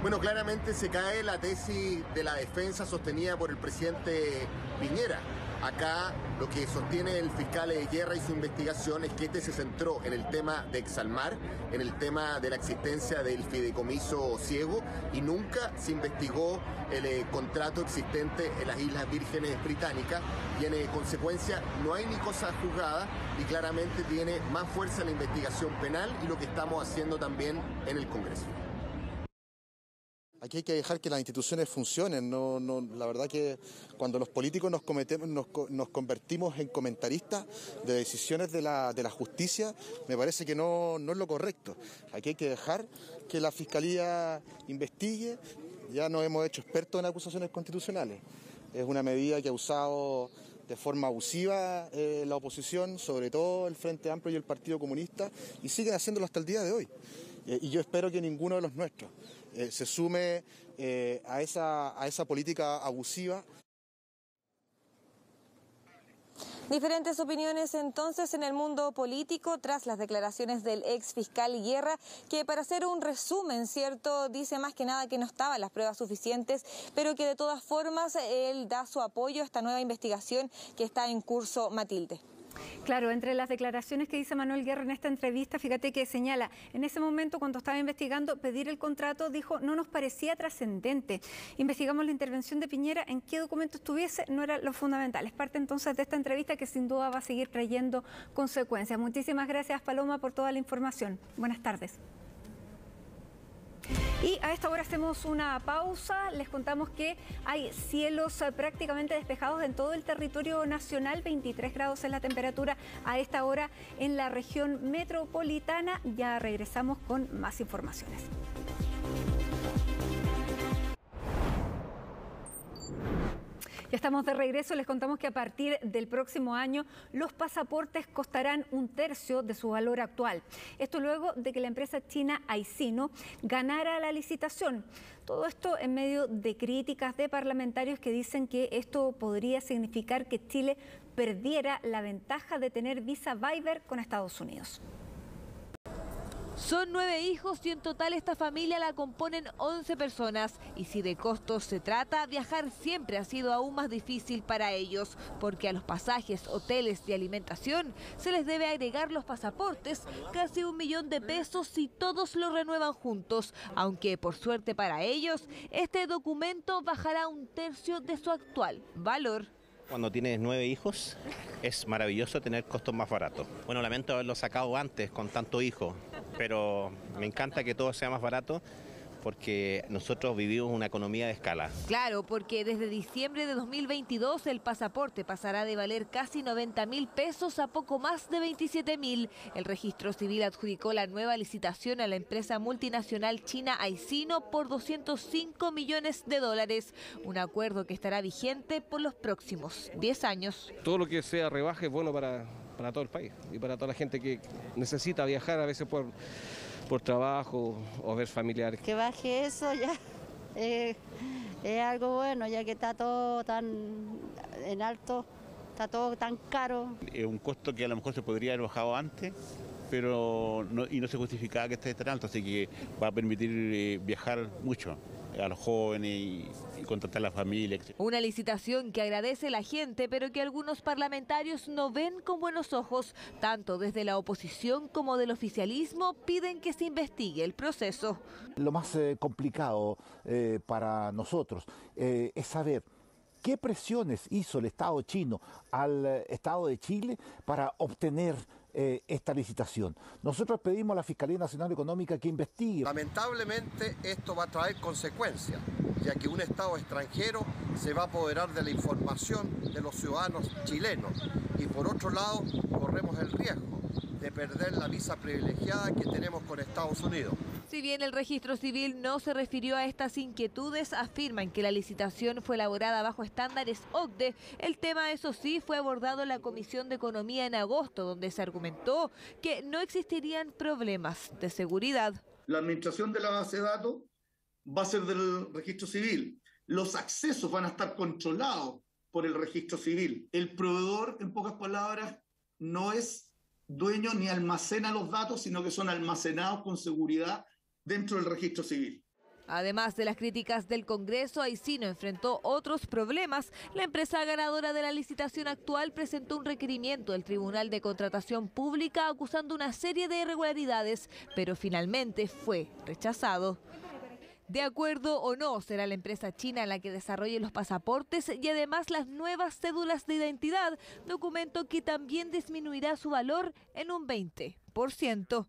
[SPEAKER 10] Bueno, claramente se cae la tesis de la defensa sostenida por el presidente Piñera. Acá lo que sostiene el fiscal Guerra y su investigación es que este se centró en el tema de Exalmar, en el tema de la existencia del fideicomiso ciego, y nunca se investigó el contrato existente en las Islas Vírgenes Británicas, y en consecuencia no hay ni cosa juzgada y claramente tiene más fuerza la investigación penal y lo que estamos haciendo también en el Congreso.
[SPEAKER 13] Aquí hay que dejar que las instituciones funcionen. La verdad que cuando los políticos nos convertimos en comentaristas de decisiones de la justicia, me parece que no es lo correcto. Aquí hay que dejar que la Fiscalía investigue. Ya nos hemos hecho expertos en acusaciones constitucionales. Es una medida que ha usado de forma abusiva la oposición, sobre todo el Frente Amplio y el Partido Comunista, y siguen haciéndolo hasta el día de hoy. Y yo espero que ninguno de los nuestros se sume a esa política abusiva.
[SPEAKER 25] Diferentes opiniones entonces en el mundo político tras las declaraciones del ex fiscal Guerra, que para hacer un resumen, ¿cierto?, dice más que nada que no estaban las pruebas suficientes, pero que de todas formas él da su apoyo a esta nueva investigación que está en curso. Matilde.
[SPEAKER 2] Claro, entre las declaraciones que dice Manuel Guerra en esta entrevista, fíjate que señala, en ese momento cuando estaba investigando pedir el contrato, dijo, no nos parecía trascendente. Investigamos la intervención de Piñera, en qué documento estuviese, no era lo fundamental. Es parte entonces de esta entrevista que sin duda va a seguir trayendo consecuencias. Muchísimas gracias, Paloma, por toda la información. Buenas tardes. Y a esta hora hacemos una pausa. Les contamos que hay cielos prácticamente despejados en todo el territorio nacional. 23 grados es la temperatura a esta hora en la región metropolitana. Ya regresamos con más informaciones. Ya estamos de regreso. Les contamos que a partir del próximo año los pasaportes costarán 1/3 de su valor actual. Esto luego de que la empresa china Aicino ganara la licitación. Todo esto en medio de críticas de parlamentarios que dicen que esto podría significar que Chile perdiera la ventaja de tener visa waiver con Estados Unidos.
[SPEAKER 7] Son 9 hijos y en total esta familia la componen 11 personas. Y si de costos se trata, viajar siempre ha sido aún más difícil para ellos, porque a los pasajes, hoteles y alimentación se les debe agregar los pasaportes, casi 1 millón de pesos si todos lo renuevan juntos. Aunque por suerte para ellos, este documento bajará 1/3 de su actual valor.
[SPEAKER 8] Cuando tienes 9 hijos, es maravilloso tener costos más baratos. Bueno, lamento haberlo sacado antes con tanto hijo, pero me encanta que todo sea más barato porque nosotros vivimos una economía de escala.
[SPEAKER 7] Claro, porque desde diciembre de 2022 el pasaporte pasará de valer casi 90.000 pesos a poco más de 27.000. El registro civil adjudicó la nueva licitación a la empresa multinacional china Aicino por $205 millones. Un acuerdo que estará vigente por los próximos 10 años.
[SPEAKER 14] Todo lo que sea rebaja es bueno para todo el país y para toda la gente que necesita viajar a veces por trabajo o ver familiares.
[SPEAKER 15] Que baje eso ya es algo bueno, ya que está todo tan en alto, está todo tan caro.
[SPEAKER 16] Es un costo que a lo mejor se podría haber bajado antes, pero no se justificaba que esté tan alto, así que va a permitir viajar mucho a los jóvenes y contratar a la familia, etc.
[SPEAKER 7] Una licitación que agradece la gente, pero que algunos parlamentarios no ven con buenos ojos. Tanto desde la oposición como del oficialismo piden que se investigue el proceso.
[SPEAKER 26] Lo más complicado para nosotros es saber qué presiones hizo el Estado chino al Estado de Chile para obtener esta licitación. Nosotros pedimos a la Fiscalía Nacional Económica que investigue.
[SPEAKER 27] Lamentablemente esto va a traer consecuencias, ya que un Estado extranjero se va a apoderar de la información de los ciudadanos chilenos y por otro lado corremos el riesgo de perder la visa privilegiada que tenemos con Estados Unidos.
[SPEAKER 7] Si bien el registro civil no se refirió a estas inquietudes, afirman que la licitación fue elaborada bajo estándares OCDE. El tema, eso sí, fue abordado en la Comisión de Economía en agosto, donde se argumentó que no existirían problemas de seguridad.
[SPEAKER 28] La administración de la base de datos va a ser del registro civil. Los accesos van a estar controlados por el registro civil. El proveedor, en pocas palabras, no es dueño ni almacena los datos, sino que son almacenados con seguridad dentro del registro civil.
[SPEAKER 7] Además de las críticas del Congreso, Aicino enfrentó otros problemas. La empresa ganadora de la licitación actual presentó un requerimiento al Tribunal de Contratación Pública acusando una serie de irregularidades, pero finalmente fue rechazado. De acuerdo o no, será la empresa china la que desarrolle los pasaportes y además las nuevas cédulas de identidad, documento que también disminuirá su valor en un 20%.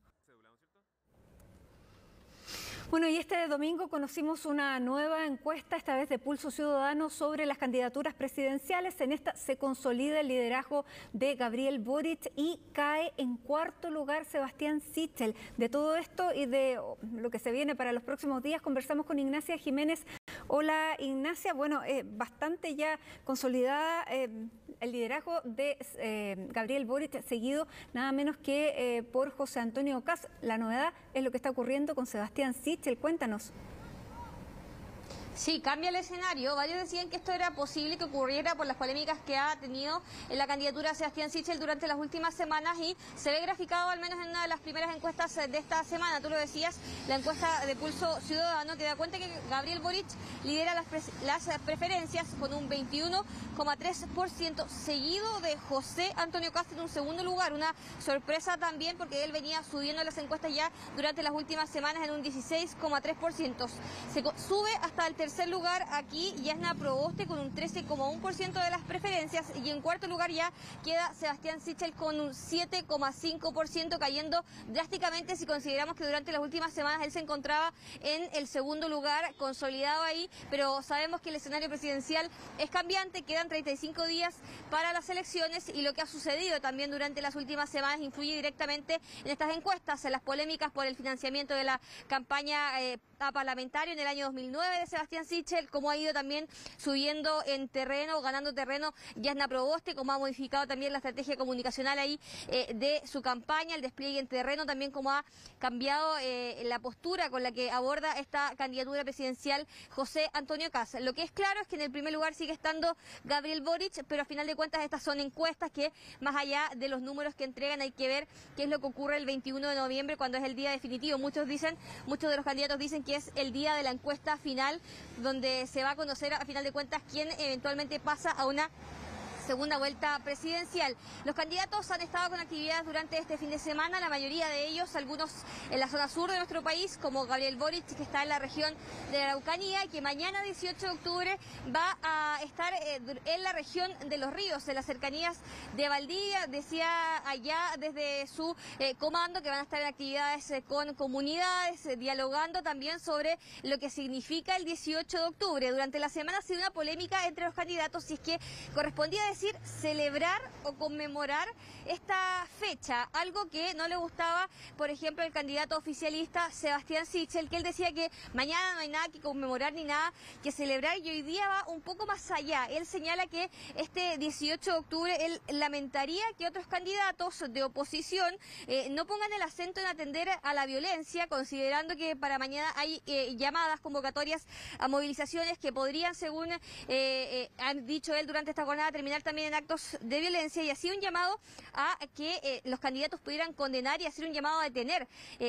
[SPEAKER 2] Bueno, y este domingo conocimos una nueva encuesta, esta vez de Pulso Ciudadano, sobre las candidaturas presidenciales. En esta se consolida el liderazgo de Gabriel Boric y cae en cuarto lugar Sebastián Sichel. De todo esto y de lo que se viene para los próximos días, conversamos con Ignacia Jiménez. Hola, Ignacia. Bueno, bastante ya consolidada el liderazgo de Gabriel Boric, seguido nada menos que por José Antonio Kast. La novedad es lo que está ocurriendo con Sebastián Sichel. Cuéntanos.
[SPEAKER 29] Sí, cambia el escenario. Varios decían que esto era posible que ocurriera por las polémicas que ha tenido en la candidatura de Sebastián Sichel durante las últimas semanas y se ve graficado al menos en una de las primeras encuestas de esta semana. Tú lo decías, la encuesta de Pulso Ciudadano que da cuenta que Gabriel Boric lidera las preferencias con un 21,3%, seguido de José Antonio Kast en un segundo lugar. Una sorpresa también porque él venía subiendo las encuestas ya durante las últimas semanas en un 16,3%. Se sube hasta el tercer tercer lugar aquí Yasna Proboste con un 13,1% de las preferencias y en cuarto lugar ya queda Sebastián Sichel con un 7,5%, cayendo drásticamente si consideramos que durante las últimas semanas él se encontraba en el segundo lugar, consolidado ahí, pero sabemos que el escenario presidencial es cambiante, quedan 35 días para las elecciones y lo que ha sucedido también durante las últimas semanas influye directamente en estas encuestas, en las polémicas por el financiamiento de la campaña a parlamentario en el año 2009 de Sebastián Sichel, como ha ido también subiendo en terreno, ganando terreno Yasna Proboste, como ha modificado también la estrategia comunicacional ahí de su campaña, el despliegue en terreno, también como ha cambiado la postura con la que aborda esta candidatura presidencial José Antonio Kast. Lo que es claro es que en el primer lugar sigue estando Gabriel Boric, pero a final de cuentas estas son encuestas que más allá de los números que entregan hay que ver qué es lo que ocurre el 21 de noviembre cuando es el día definitivo. Muchos de los candidatos dicen que es el día de la encuesta final donde se va a conocer a final de cuentas quién eventualmente pasa a una segunda vuelta presidencial. Los candidatos han estado con actividades durante este fin de semana, la mayoría de ellos, algunos en la zona sur de nuestro país, como Gabriel Boric, que está en la región de la Araucanía, y que mañana 18 de octubre va a estar en la región de Los Ríos, en las cercanías de Valdivia. Decía allá desde su comando que van a estar en actividades con comunidades, dialogando también sobre lo que significa el 18 de octubre. Durante la semana ha sido una polémica entre los candidatos si es que correspondía decir celebrar o conmemorar esta fecha, algo que no le gustaba, por ejemplo, el candidato oficialista Sebastián Sichel, que él decía que mañana no hay nada que conmemorar ni nada que celebrar, y hoy día va un poco más allá. Él señala que este 18 de octubre él lamentaría que otros candidatos de oposición no pongan el acento en atender a la violencia, considerando que para mañana hay llamadas, convocatorias a movilizaciones que podrían, según han dicho él durante esta jornada, terminar también en actos de violencia, y así un llamado a que los candidatos pudieran condenar y hacer un llamado a detener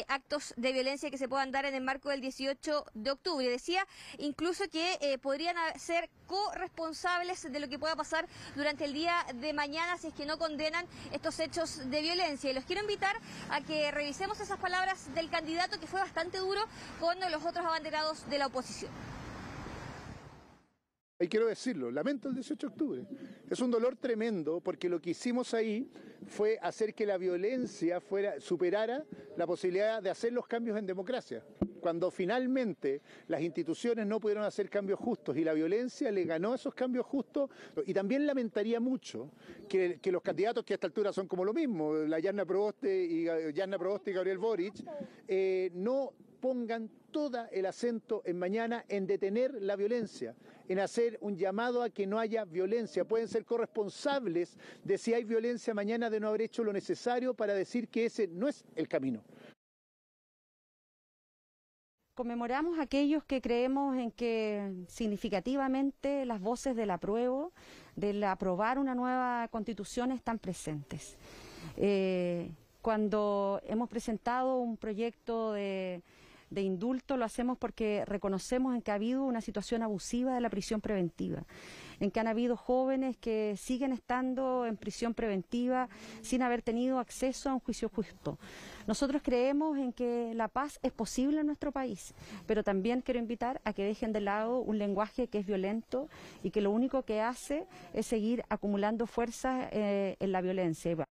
[SPEAKER 29] actos de violencia que se puedan dar en el marco del 18 de octubre. Decía incluso que podrían ser corresponsables de lo que pueda pasar durante el día de mañana si es que no condenan estos hechos de violencia. Y los quiero invitar a que revisemos esas palabras del candidato, que fue bastante duro con los otros abanderados de la oposición.
[SPEAKER 9] Y quiero decirlo, lamento el 18 de octubre. Es un dolor tremendo porque lo que hicimos ahí fue hacer que la violencia superara la posibilidad de hacer los cambios en democracia. Cuando finalmente las instituciones no pudieron hacer cambios justos y la violencia le ganó esos cambios justos, y también lamentaría mucho que los candidatos, que a esta altura son como lo mismo, la Yasna Proboste y Gabriel Boric, no pongan todo el acento en mañana en detener la violencia, en hacer un llamado a que no haya violencia. Pueden ser corresponsables de si hay violencia mañana, de no haber hecho lo necesario para decir que ese no es el camino.
[SPEAKER 3] Conmemoramos a aquellos que creemos en que significativamente las voces del apruebo, del aprobar una nueva constitución, están presentes. Cuando hemos presentado un proyecto de indulto, lo hacemos porque reconocemos en que ha habido una situación abusiva de la prisión preventiva, en que han habido jóvenes que siguen estando en prisión preventiva sin haber tenido acceso a un juicio justo. Nosotros creemos en que la paz es posible en nuestro país, pero también quiero invitar a que dejen de lado un lenguaje que es violento y que lo único que hace es seguir acumulando fuerzas en la violencia.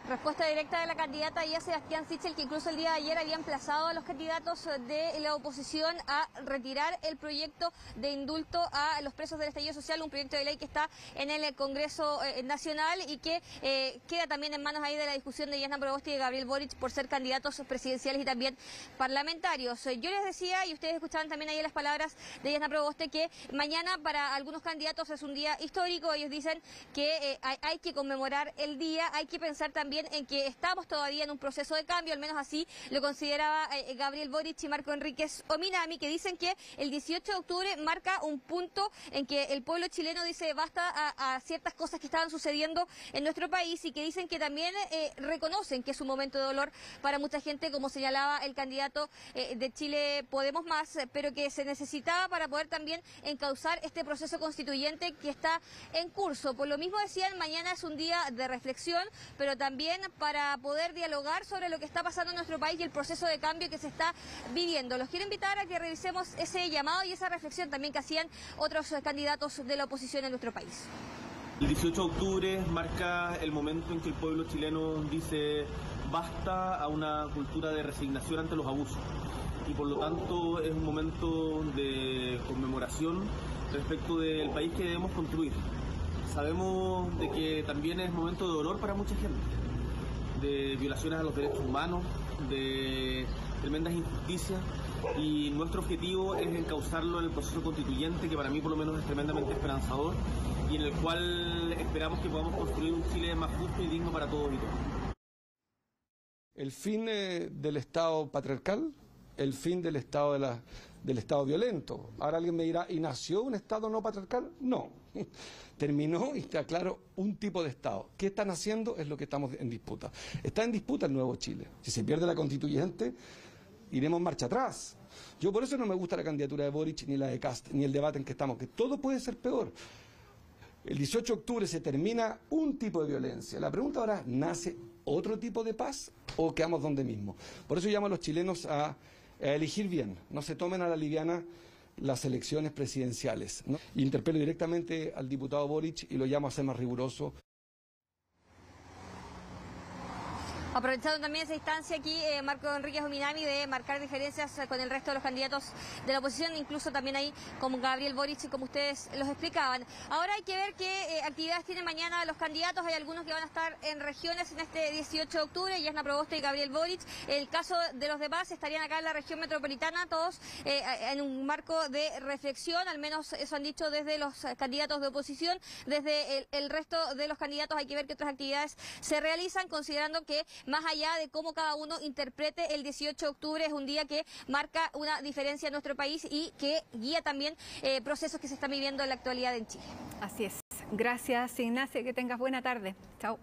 [SPEAKER 29] Respuesta directa de la candidata ya Sebastián Sichel, que incluso el día de ayer había emplazado a los candidatos de la oposición a retirar el proyecto de indulto a los presos del estallido social, un proyecto de ley que está en el Congreso Nacional y que queda también en manos ahí de la discusión de Yasna Proboste y de Gabriel Boric por ser candidatos presidenciales y también parlamentarios. Yo les decía, y ustedes escuchaban también ahí las palabras de Yasna Proboste, que mañana para algunos candidatos es un día histórico. Ellos dicen que hay que conmemorar el día, hay que pensar también en que estamos todavía en un proceso de cambio, al menos así lo consideraba Gabriel Boric y Marco Enríquez Ominami, que dicen que el 18 de octubre marca un punto en que el pueblo chileno dice basta a ciertas cosas que estaban sucediendo en nuestro país, y que dicen que también reconocen que es un momento de dolor para mucha gente, como señalaba el candidato de Chile Podemos Más, pero que se necesitaba para poder también encauzar este proceso constituyente que está en curso. Por lo mismo decían, mañana es un día de reflexión, pero también también para poder dialogar sobre lo que está pasando en nuestro país y el proceso de cambio que se está viviendo. Los quiero invitar a que revisemos ese llamado y esa reflexión también que hacían otros candidatos de la oposición en nuestro país.
[SPEAKER 1] El 18 de octubre marca el momento en que el pueblo chileno dice basta a una cultura de resignación ante los abusos. Y por lo tanto es un momento de conmemoración respecto del país que debemos construir. Sabemos de que también es momento de dolor para mucha gente, de violaciones a los derechos humanos, de tremendas injusticias, y nuestro objetivo es encauzarlo en el proceso constituyente, que para mí por lo menos es tremendamente esperanzador, y en el cual esperamos que podamos construir un Chile más justo y digno para todos y todas.
[SPEAKER 11] El fin del Estado patriarcal, el fin del Estado del Estado violento. Ahora alguien me dirá, ¿y nació un Estado no patriarcal? No. Terminó y está claro un tipo de Estado. ¿Qué están haciendo? Es lo que estamos en disputa. Está en disputa el nuevo Chile. Si se pierde la constituyente, iremos marcha atrás. Yo por eso no me gusta la candidatura de Boric, ni la de Kast, ni el debate en que estamos, que todo puede ser peor. El 18 de octubre se termina un tipo de violencia. La pregunta ahora, ¿nace otro tipo de paz o quedamos donde mismo? Por eso llamo a los chilenos a elegir bien, no se tomen a la liviana las elecciones presidenciales, ¿no? Interpelo directamente al diputado Boric y lo llamo a ser más riguroso.
[SPEAKER 29] Aprovechando también esa instancia aquí, Marco Enríquez Ominami, de marcar diferencias con el resto de los candidatos de la oposición, incluso también ahí con Gabriel Boric, como ustedes los explicaban. Ahora hay que ver qué actividades tienen mañana los candidatos. Hay algunos que van a estar en regiones en este 18 de octubre, Yasna Proboste y Gabriel Boric. El caso de los demás estarían acá en la región metropolitana, todos en un marco de reflexión, al menos eso han dicho desde los candidatos de oposición. Desde el resto de los candidatos hay que ver qué otras actividades se realizan, considerando que más allá de cómo cada uno interprete el 18 de octubre, es un día que marca una diferencia en nuestro país y que guía también procesos que se están viviendo en la actualidad en Chile.
[SPEAKER 2] Así es. Gracias, Ignacia, que tengas buena tarde. Chao.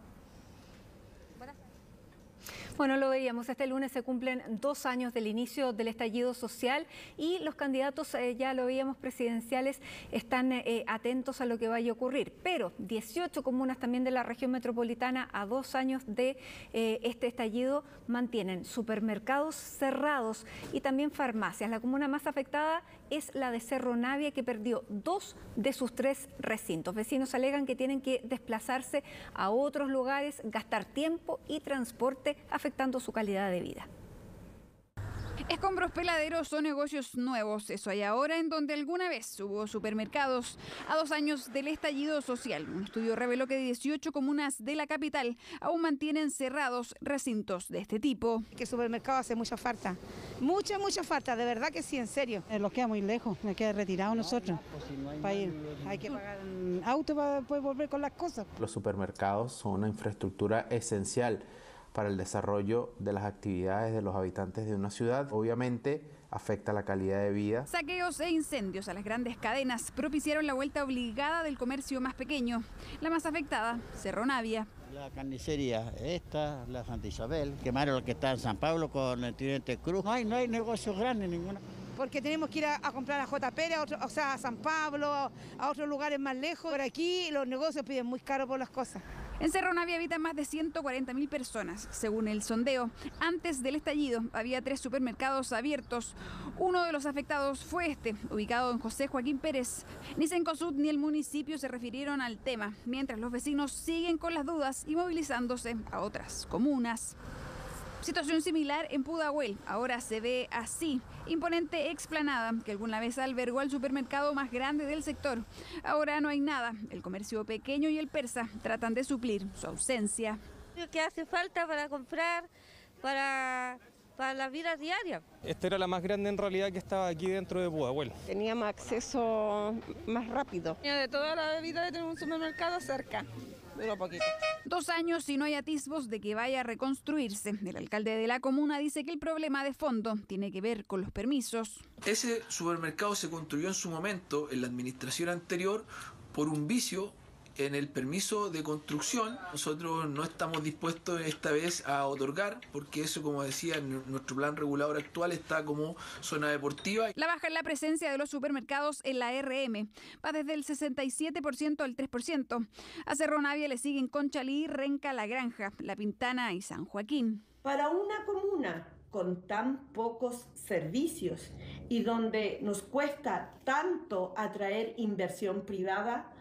[SPEAKER 2] Bueno, lo veíamos, este lunes se cumplen 2 años del inicio del estallido social y los candidatos, ya lo veíamos, presidenciales, están atentos a lo que vaya a ocurrir. Pero 18 comunas también de la región metropolitana, a 2 años de este estallido, mantienen supermercados cerrados y también farmacias. La comuna más afectada es la de Cerro Navia, que perdió 2 de sus 3 recintos. Vecinos alegan que tienen que desplazarse a otros lugares, gastar tiempo y transporte, afectando su calidad de vida.
[SPEAKER 12] Escombros peladeros o negocios nuevos, eso hay ahora en donde alguna vez hubo supermercados. A 2 años del estallido social, un estudio reveló que 18 comunas de la capital aún mantienen cerrados recintos de este tipo.
[SPEAKER 17] Que el supermercado hace mucha falta, mucha falta, de verdad que sí, en serio. Nos queda muy lejos, me queda retirado nosotros. Para ir, hay que pagar un auto para poder volver con las cosas.
[SPEAKER 18] Los supermercados son una infraestructura esencial para el desarrollo de las actividades de los habitantes de una ciudad. Obviamente afecta la calidad de vida.
[SPEAKER 12] Saqueos e incendios a las grandes cadenas propiciaron la vuelta obligada del comercio más pequeño. La más afectada, Cerro Navia.
[SPEAKER 19] La carnicería esta, la Santa Isabel, quemaron lo que está en San Pablo con el Teniente Cruz. No hay negocios grandes ninguna.
[SPEAKER 17] Porque tenemos que ir a comprar a J. Pérez, a San Pablo, a otros lugares más lejos. Por aquí los negocios piden muy caro por las cosas.
[SPEAKER 12] En Cerro Navia habitan más de 140.000 personas, según el sondeo. Antes del estallido había 3 supermercados abiertos. Uno de los afectados fue este, ubicado en José Joaquín Pérez. Ni Cencosud ni el municipio se refirieron al tema, mientras los vecinos siguen con las dudas y movilizándose a otras comunas. Situación similar en Pudahuel, ahora se ve así. Imponente explanada que alguna vez albergó al supermercado más grande del sector. Ahora no hay nada. El comercio pequeño y el persa tratan de suplir su ausencia.
[SPEAKER 20] ¿Qué hace falta para comprar, para la vida diaria?
[SPEAKER 14] Esta era la más grande en realidad que estaba aquí dentro de Pudahuel.
[SPEAKER 22] Teníamos acceso más rápido.
[SPEAKER 23] De toda la vida de tener un supermercado cerca. Duró poquito.
[SPEAKER 12] 2 años y no hay atisbos de que vaya a reconstruirse. El alcalde de la comuna dice que el problema de fondo tiene que ver con los permisos.
[SPEAKER 30] Ese supermercado se construyó en su momento, en la administración anterior, por un vicio
[SPEAKER 4] En el permiso de construcción, nosotros no estamos dispuestos esta vez a otorgar, porque eso, como decía, nuestro plan regulador actual está como zona deportiva.
[SPEAKER 12] La baja en la presencia de los supermercados en la RM va desde el 67% al 3%. A Cerro Navia le siguen Conchalí, Renca, La Granja, La Pintana y San Joaquín.
[SPEAKER 5] Para una comuna con tan pocos servicios y donde nos cuesta tanto atraer inversión privada,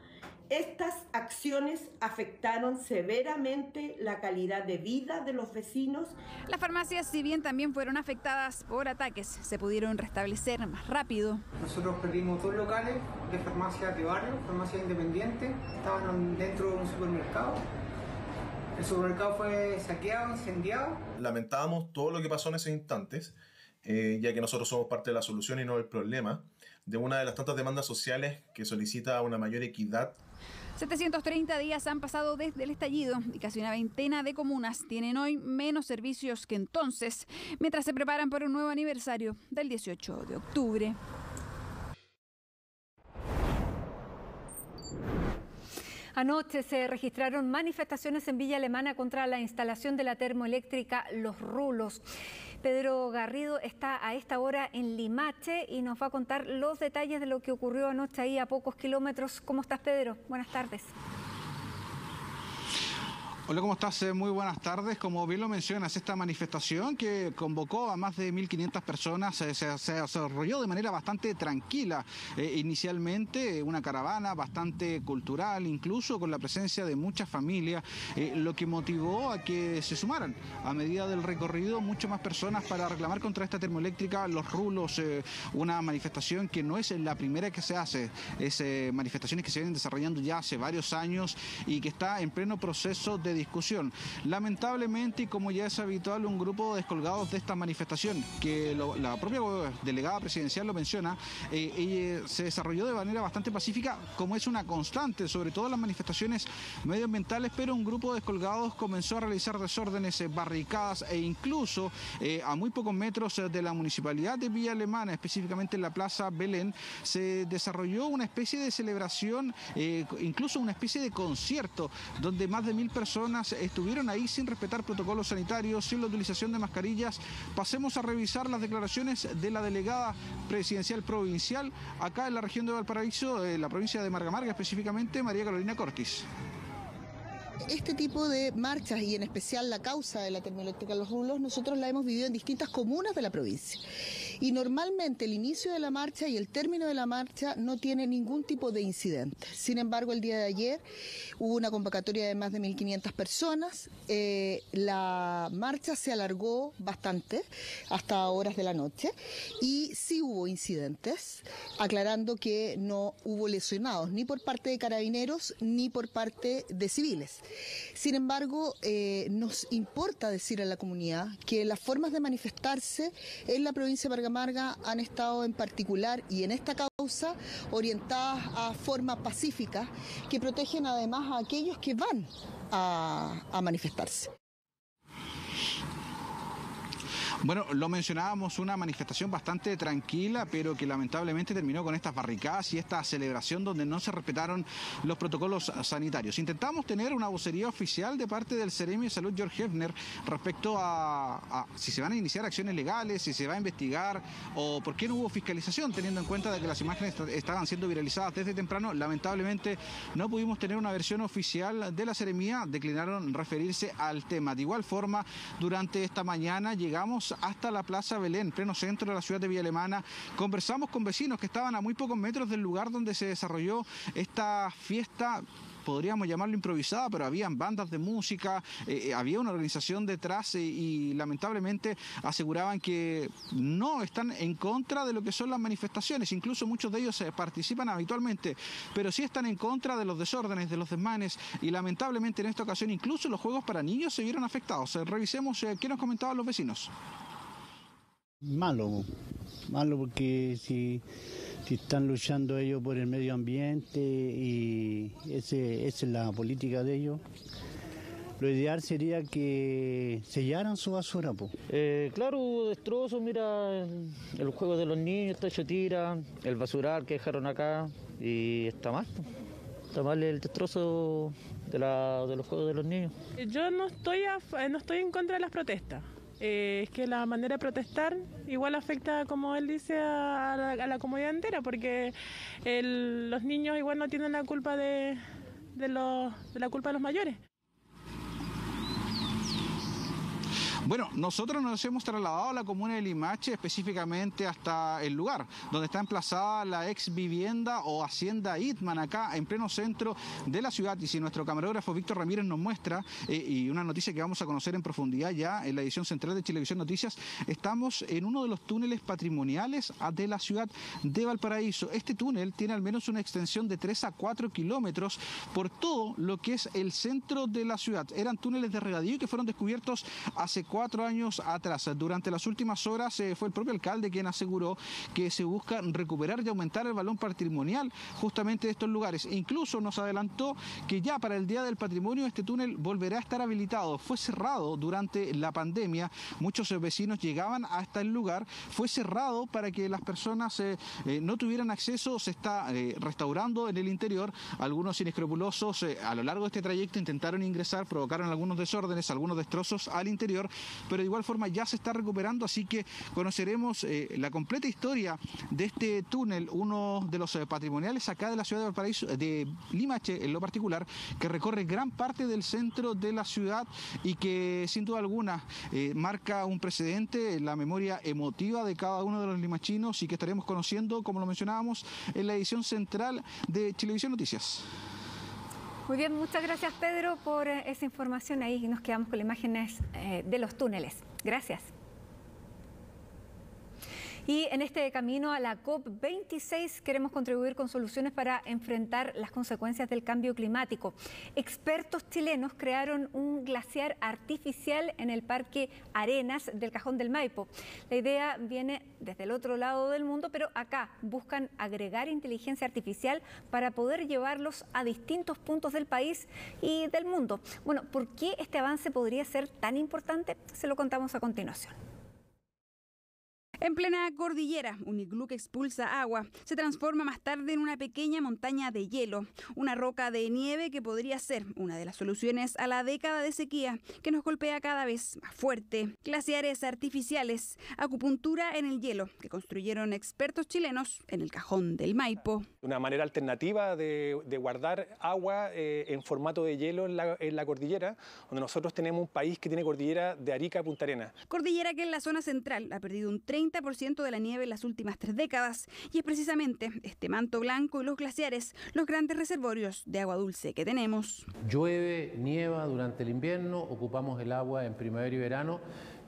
[SPEAKER 5] estas acciones afectaron severamente la calidad de vida de los vecinos.
[SPEAKER 12] Las farmacias, si bien también fueron afectadas por ataques, se pudieron restablecer más rápido.
[SPEAKER 6] Nosotros perdimos 2 locales de farmacias de barrio, farmacias independientes, estaban dentro de un supermercado. El supermercado fue saqueado, incendiado.
[SPEAKER 8] Lamentábamos todo lo que pasó en esos instantes, ya que nosotros somos parte de la solución y no del problema, de una de las tantas demandas sociales que solicita una mayor equidad.
[SPEAKER 12] 730 días han pasado desde el estallido y casi una veintena de comunas tienen hoy menos servicios que entonces, mientras se preparan para un nuevo aniversario del 18 de octubre.
[SPEAKER 2] Anoche se registraron manifestaciones en Villa Alemana contra la instalación de la termoeléctrica Los Rulos. Pedro Garrido está a esta hora en Limache y nos va a contar los detalles de lo que ocurrió anoche ahí a pocos kilómetros. ¿Cómo estás, Pedro? Buenas tardes.
[SPEAKER 10] Hola, ¿cómo estás? Muy buenas tardes. Como bien lo mencionas, esta manifestación que convocó a más de 1.500 personas se desarrolló de manera bastante tranquila. Inicialmente una caravana bastante cultural, incluso con la presencia de muchas familias, lo que motivó a que se sumaran a medida del recorrido muchas más personas para reclamar contra esta termoeléctrica Los Rulos, una manifestación que no es la primera que se hace, es manifestaciones que se vienen desarrollando ya hace varios años y que está en pleno proceso de discusión. Lamentablemente, y como ya es habitual, un grupo de descolgados de esta manifestación, que la propia delegada presidencial lo menciona, se desarrolló de manera bastante pacífica, como es una constante, sobre todo en las manifestaciones medioambientales, pero un grupo de descolgados comenzó a realizar desórdenes, barricadas e incluso a muy pocos metros de la municipalidad de Villa Alemana, específicamente en la Plaza Belén, se desarrolló una especie de celebración, incluso una especie de concierto, donde más de 1.000 personas estuvieron ahí sin respetar protocolos sanitarios, sin la utilización de mascarillas. Pasemos a revisar las declaraciones de la delegada presidencial provincial acá en la región de Valparaíso, la provincia de Marga Marga, específicamente María Carolina Cortis.
[SPEAKER 13] Este tipo de marchas y en especial la causa de la termoeléctrica Los Rulos, nosotros la hemos vivido en distintas comunas de la provincia. Y normalmente el inicio de la marcha y el término de la marcha no tiene ningún tipo de incidente. Sin embargo, el día de ayer hubo una convocatoria de más de 1.500 personas. La marcha se alargó bastante hasta horas de la noche y sí hubo incidentes, aclarando que no hubo lesionados ni por parte de carabineros ni por parte de civiles. Sin embargo, nos importa decir a la comunidad que las formas de manifestarse en la provincia de Marga Marga han estado en particular y en esta causa orientadas a forma pacífica que protegen además a aquellos que van a manifestarse.
[SPEAKER 10] Bueno, lo mencionábamos, una manifestación bastante tranquila, pero que lamentablemente terminó con estas barricadas y esta celebración donde no se respetaron los protocolos sanitarios. Intentamos tener una vocería oficial de parte del Seremi de Salud, George Hefner, respecto a si se van a iniciar acciones legales, si se va a investigar o por qué no hubo fiscalización, teniendo en cuenta de que las imágenes estaban siendo viralizadas desde temprano. Lamentablemente no pudimos tener una versión oficial de la Seremía, declinaron referirse al tema. De igual forma, durante esta mañana llegamos hasta la Plaza Belén, pleno centro de la ciudad de Villa Alemana. Conversamos con vecinos que estaban a muy pocos metros del lugar donde se desarrolló esta fiesta, podríamos llamarlo improvisada, pero habían bandas de música, había una organización detrás y lamentablemente aseguraban que no están en contra de lo que son las manifestaciones, incluso muchos de ellos participan habitualmente, pero sí están en contra de los desórdenes, de los desmanes y lamentablemente en esta ocasión incluso los juegos para niños se vieron afectados. Revisemos qué nos comentaban los vecinos.
[SPEAKER 21] Malo porque si están luchando ellos por el medio ambiente y esa es la política de ellos, lo ideal sería que sellaran su basura.
[SPEAKER 24] Claro, hubo destrozos, mira, el juego de los niños está hecho tira, el basural que dejaron acá y está mal. taparle el destrozo de los juegos de los niños.
[SPEAKER 3] Yo no estoy en contra de las protestas. Es que la manera de protestar igual afecta, como él dice, a la comunidad entera, porque los niños igual no tienen la culpa de la culpa de los mayores.
[SPEAKER 10] Bueno, nosotros nos hemos trasladado a la comuna de Limache, específicamente hasta el lugar donde está emplazada la ex vivienda o hacienda Itman, acá en pleno centro de la ciudad. Y si nuestro camarógrafo Víctor Ramírez nos muestra, y una noticia que vamos a conocer en profundidad ya en la edición central de Chilevisión Noticias, estamos en uno de los túneles patrimoniales de la ciudad de Valparaíso. Este túnel tiene al menos una extensión de 3 a 4 kilómetros por todo lo que es el centro de la ciudad. Eran túneles de regadío que fueron descubiertos hace 4 años atrás. Durante las últimas horas fue el propio alcalde quien aseguró que se busca recuperar y aumentar el valor patrimonial justamente de estos lugares. Incluso nos adelantó que ya para el Día del Patrimonio este túnel volverá a estar habilitado. Fue cerrado durante la pandemia, muchos vecinos llegaban hasta el lugar, fue cerrado para que las personas no tuvieran acceso, se está restaurando en el interior. Algunos inescrupulosos a lo largo de este trayecto intentaron ingresar, provocaron algunos desórdenes, algunos destrozos al interior, pero de igual forma ya se está recuperando, así que conoceremos la completa historia de este túnel, uno de los patrimoniales acá de la ciudad de Valparaíso, de Limache en lo particular, que recorre gran parte del centro de la ciudad y que sin duda alguna marca un precedente en la memoria emotiva de cada uno de los limachinos y que estaremos conociendo, como lo mencionábamos, en la edición central de Chilevisión Noticias.
[SPEAKER 2] Muy bien, muchas gracias Pedro por esa información. Ahí nos quedamos con las imágenes de los túneles. Gracias. Y en este camino a la COP26 queremos contribuir con soluciones para enfrentar las consecuencias del cambio climático. Expertos chilenos crearon un glaciar artificial en el Parque Arenas del Cajón del Maipo. La idea viene desde el otro lado del mundo, pero acá buscan agregar inteligencia artificial para poder llevarlos a distintos puntos del país y del mundo. Bueno, ¿por qué este avance podría ser tan importante? Se lo contamos a continuación.
[SPEAKER 12] En plena cordillera, un iglú que expulsa agua se transforma más tarde en una pequeña montaña de hielo, una roca de nieve que podría ser una de las soluciones a la década de sequía que nos golpea cada vez más fuerte. Glaciares artificiales, acupuntura en el hielo que construyeron expertos chilenos en el Cajón del Maipo.
[SPEAKER 7] Una manera alternativa de guardar agua en formato de hielo en la cordillera, donde nosotros tenemos un país que tiene cordillera de Arica a Punta Arenas.
[SPEAKER 12] Cordillera que en la zona central ha perdido un 30% de la nieve en las últimas 3 décadas y es precisamente este manto blanco y los glaciares los grandes reservorios de agua dulce que tenemos.
[SPEAKER 18] Llueve, nieva durante el invierno, ocupamos el agua en primavera y verano.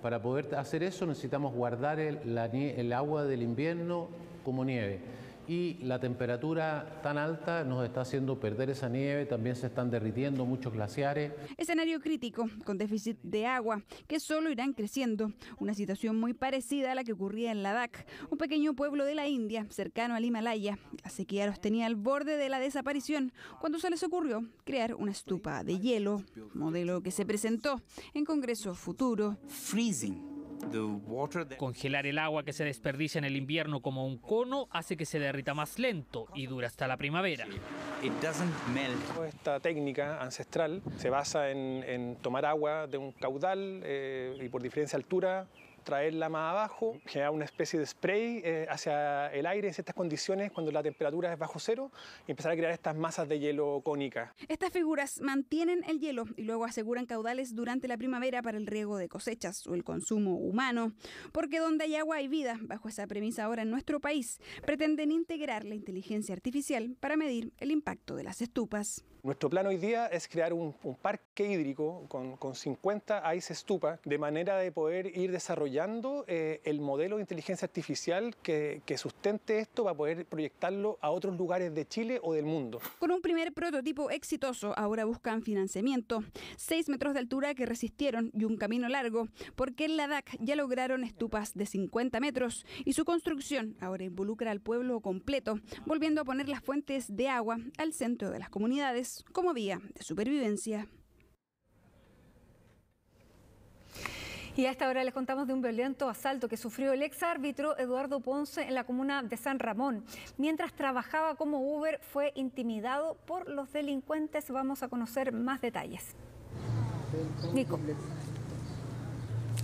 [SPEAKER 18] Para poder hacer eso necesitamos guardar el agua del invierno como nieve. Y la temperatura tan alta nos está haciendo perder esa nieve, también se están derritiendo muchos glaciares.
[SPEAKER 12] Escenario crítico, con déficit de agua, que solo irán creciendo. Una situación muy parecida a la que ocurría en Ladakh, un pequeño pueblo de la India, cercano al Himalaya. La sequía los tenía al borde de la desaparición, cuando se les ocurrió crear una estupa de hielo, modelo que se presentó en Congreso Futuro.
[SPEAKER 9] Congelar el agua que se desperdicia en el invierno como un cono hace que se derrita más lento y dura hasta la primavera.
[SPEAKER 7] Esta técnica ancestral se basa en tomar agua de un caudal y por diferencia de altura traerla más abajo, generar una especie de spray hacia el aire en ciertas condiciones cuando la temperatura es bajo cero y empezar a crear estas masas de hielo cónicas.
[SPEAKER 12] Estas figuras mantienen el hielo y luego aseguran caudales durante la primavera para el riego de cosechas o el consumo humano. Porque donde hay agua hay vida. Bajo esa premisa ahora en nuestro país pretenden integrar la inteligencia artificial para medir el impacto de las estupas.
[SPEAKER 7] Nuestro plan hoy día es crear un parque hídrico con 50 ice stupa, de manera de poder ir desarrollando el modelo de inteligencia artificial que sustente esto para poder proyectarlo a otros lugares de Chile o del mundo.
[SPEAKER 12] Con un primer prototipo exitoso, ahora buscan financiamiento, 6 metros de altura que resistieron y un camino largo, porque en Ladakh ya lograron estupas de 50 metros y su construcción ahora involucra al pueblo completo, volviendo a poner las fuentes de agua al centro de las comunidades como vía de supervivencia.
[SPEAKER 2] Y a esta hora les contamos de un violento asalto que sufrió el exárbitro Eduardo Ponce en la comuna de San Ramón. Mientras trabajaba como Uber, fue intimidado por los delincuentes. Vamos a conocer más detalles. Nico.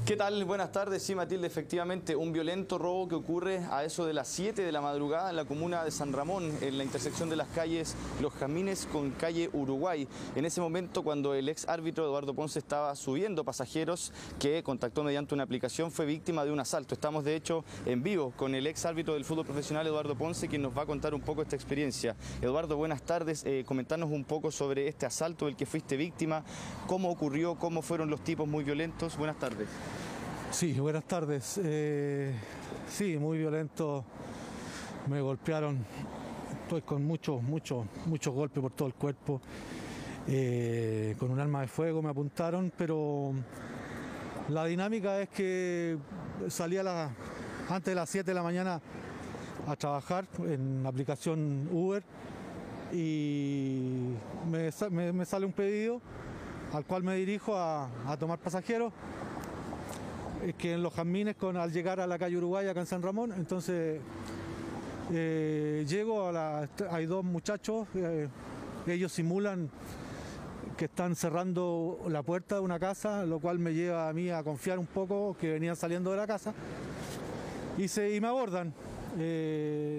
[SPEAKER 1] ¿Qué tal? Buenas tardes. Sí, Matilde, efectivamente, un violento robo que ocurre a eso de las 7 de la madrugada en la comuna de San Ramón, en la intersección de las calles Los Jazmines con calle Uruguay. En ese momento, cuando el ex árbitro Eduardo Ponce estaba subiendo pasajeros que contactó mediante una aplicación, fue víctima de un asalto. Estamos, de hecho, en vivo con el ex árbitro del fútbol profesional, Eduardo Ponce, quien nos va a contar un poco esta experiencia. Eduardo, buenas tardes. Comentarnos un poco sobre este asalto del que fuiste víctima, cómo ocurrió, cómo fueron los tipos muy violentos. Buenas tardes.
[SPEAKER 11] Sí, buenas tardes. Sí, muy violento. Me golpearon. Estoy con muchos golpes por todo el cuerpo. Con un arma de fuego me apuntaron, pero la dinámica es que salí antes de las 7 de la mañana a trabajar en la aplicación Uber y me sale un pedido al cual me dirijo a tomar pasajeros. Es que en Los Jazmines, al llegar a la calle Uruguay, acá en San Ramón, entonces llego hay dos muchachos, ellos simulan que están cerrando la puerta de una casa, lo cual me lleva a mí a confiar un poco que venían saliendo de la casa y me abordan.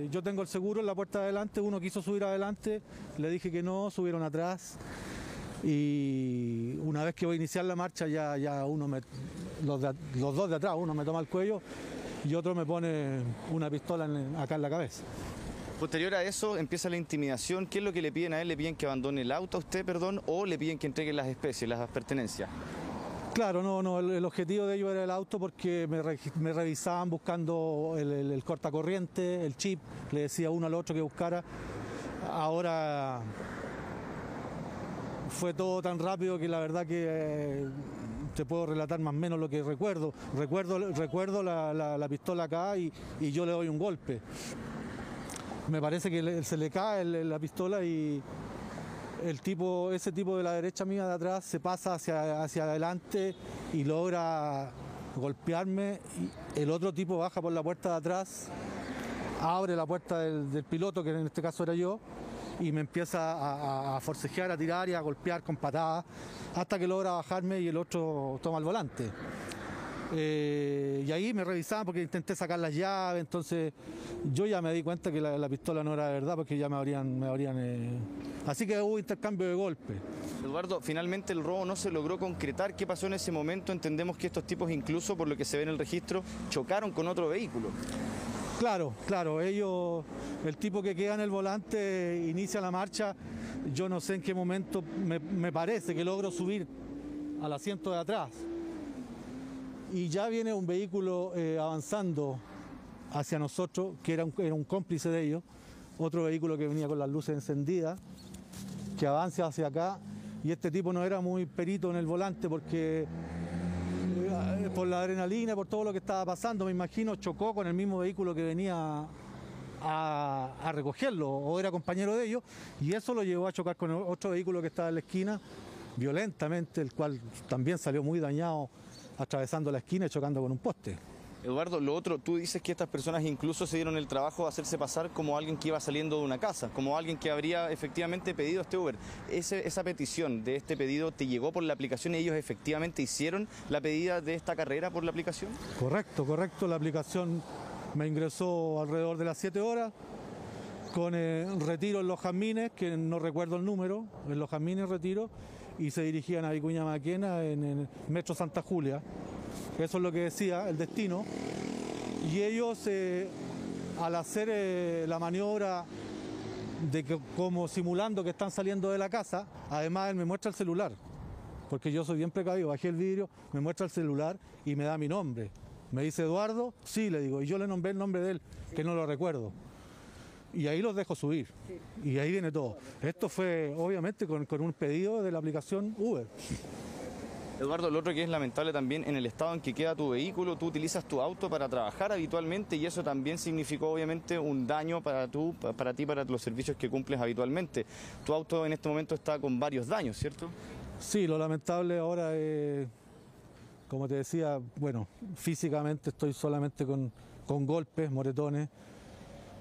[SPEAKER 11] Yo tengo el seguro en la puerta de adelante, uno quiso subir adelante, le dije que no, subieron atrás. Y una vez que voy a iniciar la marcha, ya los dos de atrás, uno me toma el cuello y otro me pone una pistola acá en la cabeza.
[SPEAKER 1] Posterior a eso empieza la intimidación. ¿Qué es lo que le piden a él? ¿Le piden que abandone el auto a usted, perdón, o le piden que entregue las especies, las pertenencias?
[SPEAKER 11] Claro, no, el objetivo de ellos era el auto porque me revisaban buscando el cortacorriente, el chip, le decía uno al otro que buscara. Ahora fue todo tan rápido que la verdad que te puedo relatar más o menos lo que recuerdo. Recuerdo la pistola acá y yo le doy un golpe. Me parece que se le cae la pistola y ese tipo de la derecha mía de atrás se pasa hacia adelante y logra golpearme. Y el otro tipo baja por la puerta de atrás, abre la puerta del piloto, que en este caso era yo, y me empieza a forcejear, a tirar y a golpear con patadas hasta que logra bajarme y el otro toma el volante. Y ahí me revisaban porque intenté sacar las llaves, entonces yo ya me di cuenta que la pistola no era de verdad porque ya me habrían así que hubo intercambio de golpes.
[SPEAKER 1] Eduardo, finalmente el robo no se logró concretar. ¿Qué pasó en ese momento? Entendemos que estos tipos, incluso por lo que se ve en el registro, chocaron con otro vehículo.
[SPEAKER 11] Claro, el tipo que queda en el volante inicia la marcha, yo no sé en qué momento, me parece que logro subir al asiento de atrás y ya viene un vehículo avanzando hacia nosotros, que era un cómplice de ellos, otro vehículo que venía con las luces encendidas, que avanza hacia acá y este tipo no era muy perito en el volante porque por la adrenalina, por todo lo que estaba pasando, me imagino, chocó con el mismo vehículo que venía a recogerlo o era compañero de ellos y eso lo llevó a chocar con otro vehículo que estaba en la esquina violentamente, el cual también salió muy dañado atravesando la esquina y chocando con un poste.
[SPEAKER 1] Eduardo, lo otro, tú dices que estas personas incluso se dieron el trabajo de hacerse pasar como alguien que iba saliendo de una casa, como alguien que habría efectivamente pedido este Uber. ¿Esa petición de este pedido te llegó por la aplicación y ellos efectivamente hicieron la pedida de esta carrera por la aplicación?
[SPEAKER 11] Correcto, la aplicación me ingresó alrededor de las 7 horas con retiro en Los Jazmines, que no recuerdo el número, en Los Jazmines retiro, y se dirigían a Vicuña Maquena en el Metro Santa Julia. Eso es lo que decía el destino. Y ellos, al hacer la maniobra como simulando que están saliendo de la casa, además él me muestra el celular, porque yo soy bien precavido, bajé el vidrio, me muestra el celular y me da mi nombre. Me dice Eduardo, sí, le digo, y yo le nombré el nombre de él, que no lo recuerdo. Y ahí los dejo subir. Y ahí viene todo. Esto fue obviamente con un pedido de la aplicación Uber.
[SPEAKER 1] Eduardo, lo otro que es lamentable también, en el estado en que queda tu vehículo, tú utilizas tu auto para trabajar habitualmente y eso también significó obviamente un daño para ti, para los servicios que cumples habitualmente. Tu auto en este momento está con varios daños, ¿cierto?
[SPEAKER 11] Sí, lo lamentable ahora es Como te decía, bueno, físicamente estoy solamente con golpes, moretones.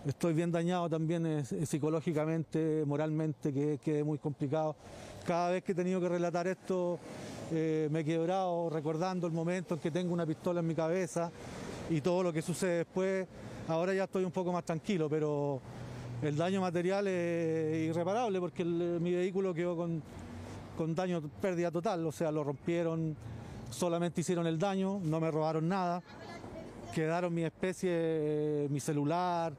[SPEAKER 11] Estoy bien dañado también psicológicamente, moralmente, que es muy complicado. Cada vez que he tenido que relatar esto, me he quebrado recordando el momento en que tengo una pistola en mi cabeza y todo lo que sucede después. Ahora ya estoy un poco más tranquilo, pero el daño material es irreparable porque mi vehículo quedó con daño, pérdida total. O sea, lo rompieron, solamente hicieron el daño, no me robaron nada. Quedaron mi especie, mi celular,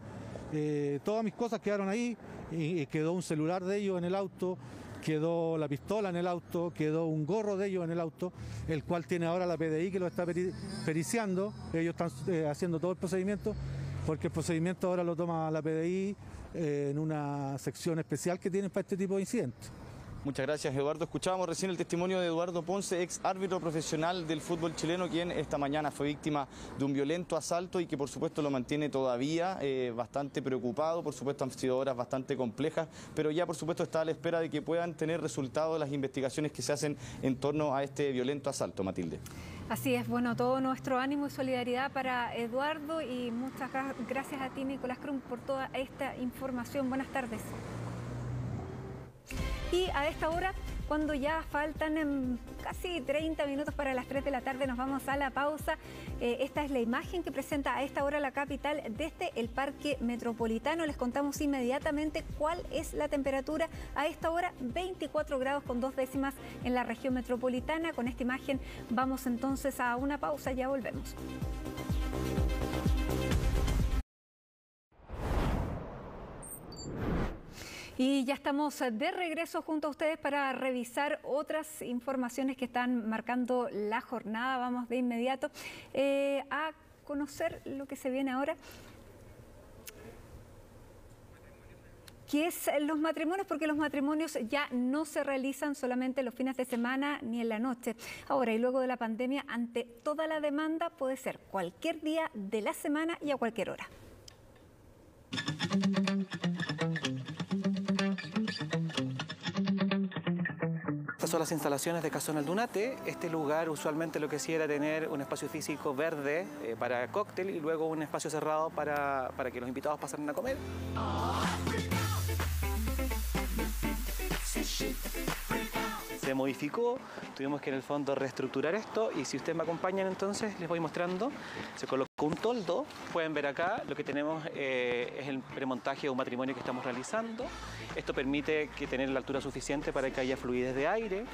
[SPEAKER 11] todas mis cosas quedaron ahí y quedó un celular de ellos en el auto, quedó la pistola en el auto, quedó un gorro de ellos en el auto, el cual tiene ahora la PDI que lo está periciando. Ellos están haciendo todo el procedimiento porque el procedimiento ahora lo toma la PDI en una sección especial que tienen para este tipo de incidentes.
[SPEAKER 1] Muchas gracias, Eduardo. Escuchábamos recién el testimonio de Eduardo Ponce, ex árbitro profesional del fútbol chileno, quien esta mañana fue víctima de un violento asalto y que por supuesto lo mantiene todavía bastante preocupado. Por supuesto han sido horas bastante complejas, pero ya por supuesto está a la espera de que puedan tener resultados las investigaciones que se hacen en torno a este violento asalto, Matilde.
[SPEAKER 2] Así es, bueno, todo nuestro ánimo y solidaridad para Eduardo y muchas gracias a ti, Nicolás Crum, por toda esta información. Buenas tardes. Y a esta hora, cuando ya faltan casi 30 minutos para las 3 de la tarde, nos vamos a la pausa. Esta es la imagen que presenta a esta hora la capital desde el Parque Metropolitano. Les contamos inmediatamente cuál es la temperatura a esta hora, 24 grados con 2 décimas en la región metropolitana. Con esta imagen vamos entonces a una pausa, ya volvemos. Y ya estamos de regreso junto a ustedes para revisar otras informaciones que están marcando la jornada. Vamos de inmediato a conocer lo que se viene ahora, que es los matrimonios, porque los matrimonios ya no se realizan solamente los fines de semana ni en la noche. Ahora y luego de la pandemia, ante toda la demanda, puede ser cualquier día de la semana y a cualquier hora.
[SPEAKER 15] Estas son las instalaciones de Casón Aldunate. Este lugar usualmente lo que hacía era tener un espacio físico verde para cóctel y luego un espacio cerrado para que los invitados pasaran a comer. Se modificó, tuvimos que en el fondo reestructurar esto y si ustedes me acompañan entonces les voy mostrando. Se colocó un toldo, pueden ver acá lo que tenemos es el premontaje de un matrimonio que estamos realizando. Esto permite que tener la altura suficiente para que haya fluidez de aire.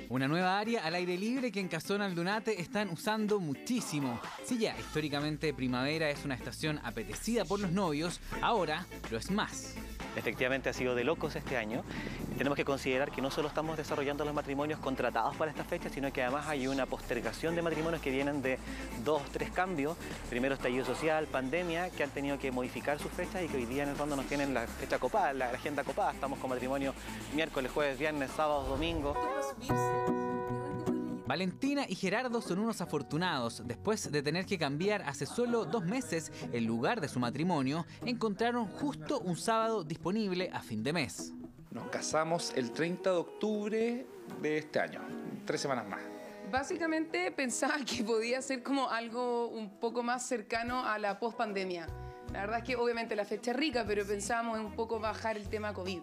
[SPEAKER 16] Una nueva área al aire libre que en Casón Aldunate están usando muchísimo. Si ya históricamente primavera es una estación apetecida por los novios, ahora lo es más.
[SPEAKER 15] Efectivamente ha sido de locos este año. Tenemos que considerar que no solo estamos desarrollando los matrimonios contratados para esta fecha, sino que además hay una postergación de matrimonios que vienen de 2, 3 cambios. Primero estallido social, pandemia, que han tenido que modificar sus fechas y que hoy día en el fondo nos tienen la fecha copada, la agenda copada. Estamos con matrimonio miércoles, jueves, viernes, sábados, domingos.
[SPEAKER 16] Valentina y Gerardo son unos afortunados. Después de tener que cambiar hace solo 2 meses el lugar de su matrimonio, encontraron justo un sábado disponible a fin de mes.
[SPEAKER 17] Nos casamos el 30 de octubre de este año, 3 semanas más.
[SPEAKER 19] Básicamente pensaba que podía ser como algo un poco más cercano a la post-pandemia. La verdad es que obviamente la fecha es rica, pero pensábamos en un poco bajar el tema COVID.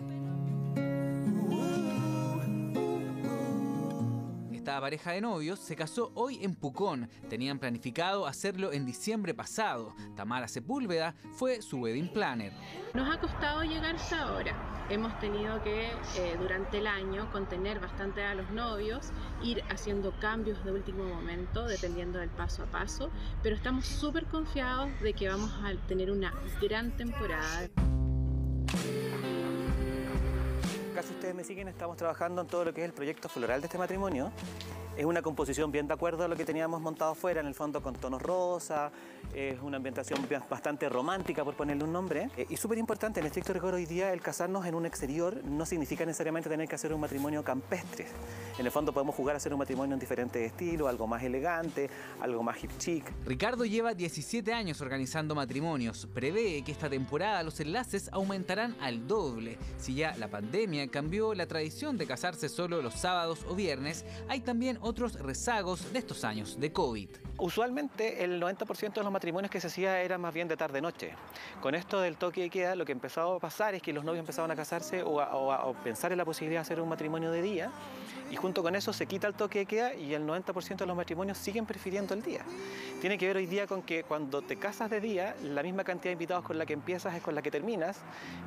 [SPEAKER 16] Esta pareja de novios se casó hoy en Pucón. Tenían planificado hacerlo en diciembre pasado. Tamara Sepúlveda fue su wedding planner.
[SPEAKER 25] Nos ha costado llegar hasta ahora. Hemos tenido que, durante el año, contener bastante a los novios, ir haciendo cambios de último momento, dependiendo del paso a paso, pero estamos súper confiados de que vamos a tener una gran temporada.
[SPEAKER 15] Acá, si ustedes me siguen, estamos trabajando en todo lo que es el proyecto floral de este matrimonio. Es una composición bien de acuerdo a lo que teníamos montado afuera, en el fondo con tonos rosa, es una ambientación bastante romántica, por ponerle un nombre. Y súper importante, en estricto rigor hoy día, el casarnos en un exterior no significa necesariamente tener que hacer un matrimonio campestre. En el fondo podemos jugar a hacer un matrimonio en diferentes estilos, algo más elegante, algo más hip chic.
[SPEAKER 16] Ricardo lleva 17 años organizando matrimonios. Prevé que esta temporada los enlaces aumentarán al doble. Si ya la pandemia cambió la tradición de casarse solo los sábados o viernes, hay también otros rezagos de estos años de COVID.
[SPEAKER 15] Usualmente el 90% de los matrimonios que se hacía era más bien de tarde-noche. Con esto del toque de queda, lo que empezó a pasar es que los novios empezaban a casarse o a pensar en la posibilidad de hacer un matrimonio de día, y junto con eso se quita el toque de queda y el 90% de los matrimonios siguen prefiriendo el día. Tiene que ver hoy día con que cuando te casas de día, la misma cantidad de invitados con la que empiezas es con la que terminas,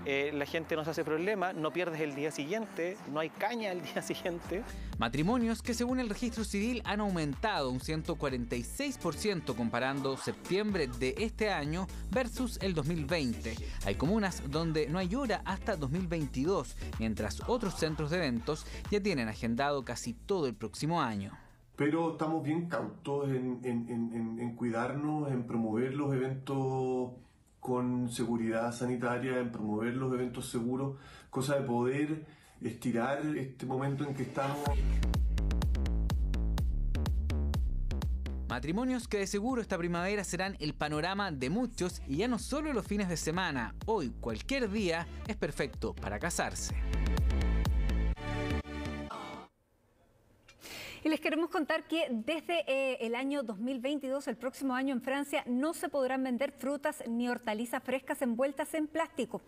[SPEAKER 15] la gente no se hace problema, no pierdes el día siguiente, no hay caña el día siguiente.
[SPEAKER 16] Matrimonios que según el registro civil han aumentado un 146% comparando septiembre de este año versus el 2020. Hay comunas donde no hay hora hasta 2022, mientras otros centros de eventos ya tienen agendado casi todo el próximo año.
[SPEAKER 4] Pero estamos bien cautos en cuidarnos, en promover los eventos con seguridad sanitaria, en promover los eventos seguros, cosa de poder estirar este momento en que estamos.
[SPEAKER 16] Matrimonios que de seguro esta primavera serán el panorama de muchos y ya no solo los fines de semana. Hoy cualquier día es perfecto para casarse.
[SPEAKER 2] Y les queremos contar que desde el año 2022, el próximo año en Francia, no se podrán vender frutas ni hortalizas frescas envueltas en plástico.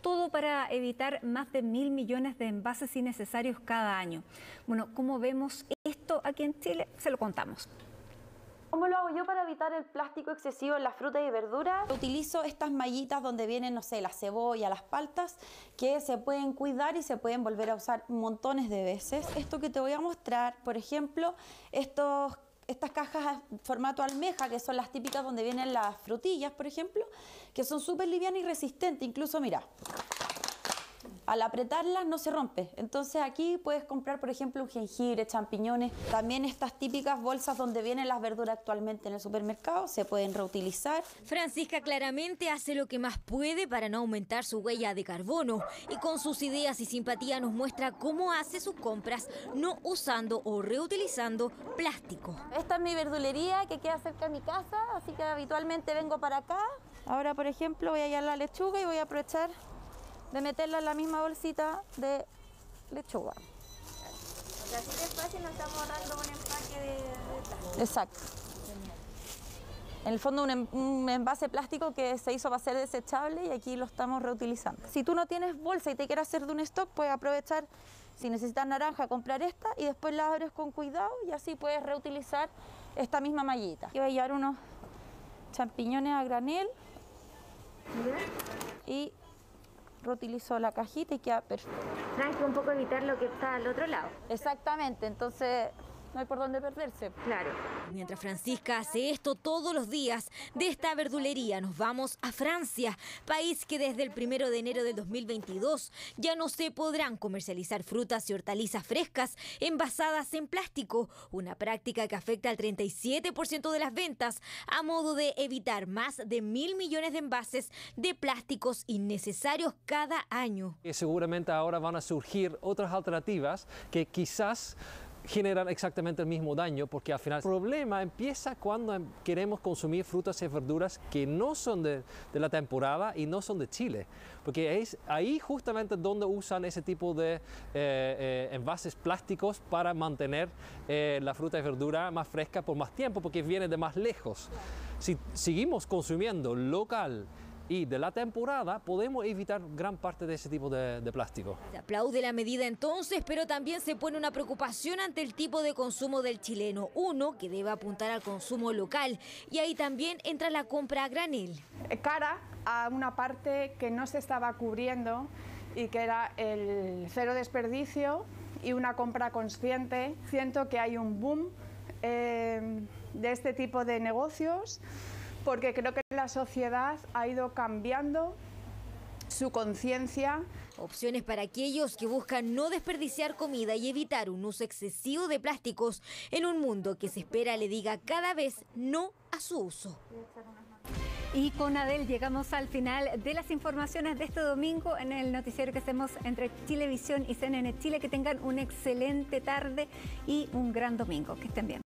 [SPEAKER 2] Todo para evitar más de 1.000 millones de envases innecesarios cada año. Bueno, ¿cómo vemos esto aquí en Chile? Se lo contamos.
[SPEAKER 14] ¿Cómo lo hago yo para evitar el plástico excesivo en las frutas y verduras? Utilizo estas mallitas donde vienen, no sé, la cebolla, las paltas, que se pueden cuidar y se pueden volver a usar montones de veces. Esto que te voy a mostrar, por ejemplo, estas cajas formato almeja, que son las típicas donde vienen las frutillas, por ejemplo, que son súper livianas y resistentes. Incluso, mira, al apretarlas no se rompe. Entonces aquí puedes comprar, por ejemplo, un jengibre, champiñones. También estas típicas bolsas donde vienen las verduras actualmente en el supermercado se pueden reutilizar.
[SPEAKER 20] Francisca claramente hace lo que más puede para no aumentar su huella de carbono y con sus ideas y simpatía nos muestra cómo hace sus compras no usando o reutilizando plástico.
[SPEAKER 14] Esta es mi verdulería que queda cerca de mi casa, así que habitualmente vengo para acá. Ahora, por ejemplo, voy a hallar la lechuga y voy a aprovechar de meterla en la misma bolsita de lechuga. Así de fácil nos estamos ahorrando un empaque de plástico. Exacto. En el fondo un envase plástico que se hizo para ser desechable y aquí lo estamos reutilizando. Si tú no tienes bolsa y te quieres hacer de un stock, puedes aprovechar, si necesitas naranja, comprar esta y después la abres con cuidado y así puedes reutilizar esta misma mallita. Yo voy a llevar unos champiñones a granel y reutilizo la cajita y queda perfecto. Hay que un poco evitar lo que está al otro lado. Exactamente, entonces no hay por dónde perderse. Claro.
[SPEAKER 20] Mientras Francisca hace esto todos los días, de esta verdulería nos vamos a Francia, país que desde el 1 de enero del 2022 ya no se podrán comercializar frutas y hortalizas frescas envasadas en plástico, una práctica que afecta al 37% de las ventas, a modo de evitar más de 1.000 millones de envases de plásticos innecesarios cada año.
[SPEAKER 22] Seguramente ahora van a surgir otras alternativas que quizás generan exactamente el mismo daño, porque al final el problema empieza cuando queremos consumir frutas y verduras que no son de la temporada y no son de Chile, porque es ahí justamente donde usan ese tipo de envases plásticos para mantener la fruta y verdura más fresca por más tiempo, porque viene de más lejos. Si seguimos consumiendo local y de la temporada, podemos evitar gran parte de ese tipo de plástico.
[SPEAKER 20] Se aplaude la medida entonces, pero también se pone una preocupación ante el tipo de consumo del chileno. Uno que debe apuntar al consumo local y ahí también entra la compra a granel.
[SPEAKER 23] Cara a una parte que no se estaba cubriendo y que era el cero desperdicio y una compra consciente. Siento que hay un boom de este tipo de negocios, porque creo que la sociedad ha ido cambiando su conciencia.
[SPEAKER 20] Opciones para aquellos que buscan no desperdiciar comida y evitar un uso excesivo de plásticos en un mundo que se espera le diga cada vez no a su uso.
[SPEAKER 2] Y con Adel llegamos al final de las informaciones de este domingo en el noticiero que hacemos entre Chilevisión y CNN Chile. Que tengan una excelente tarde y un gran domingo. Que estén bien.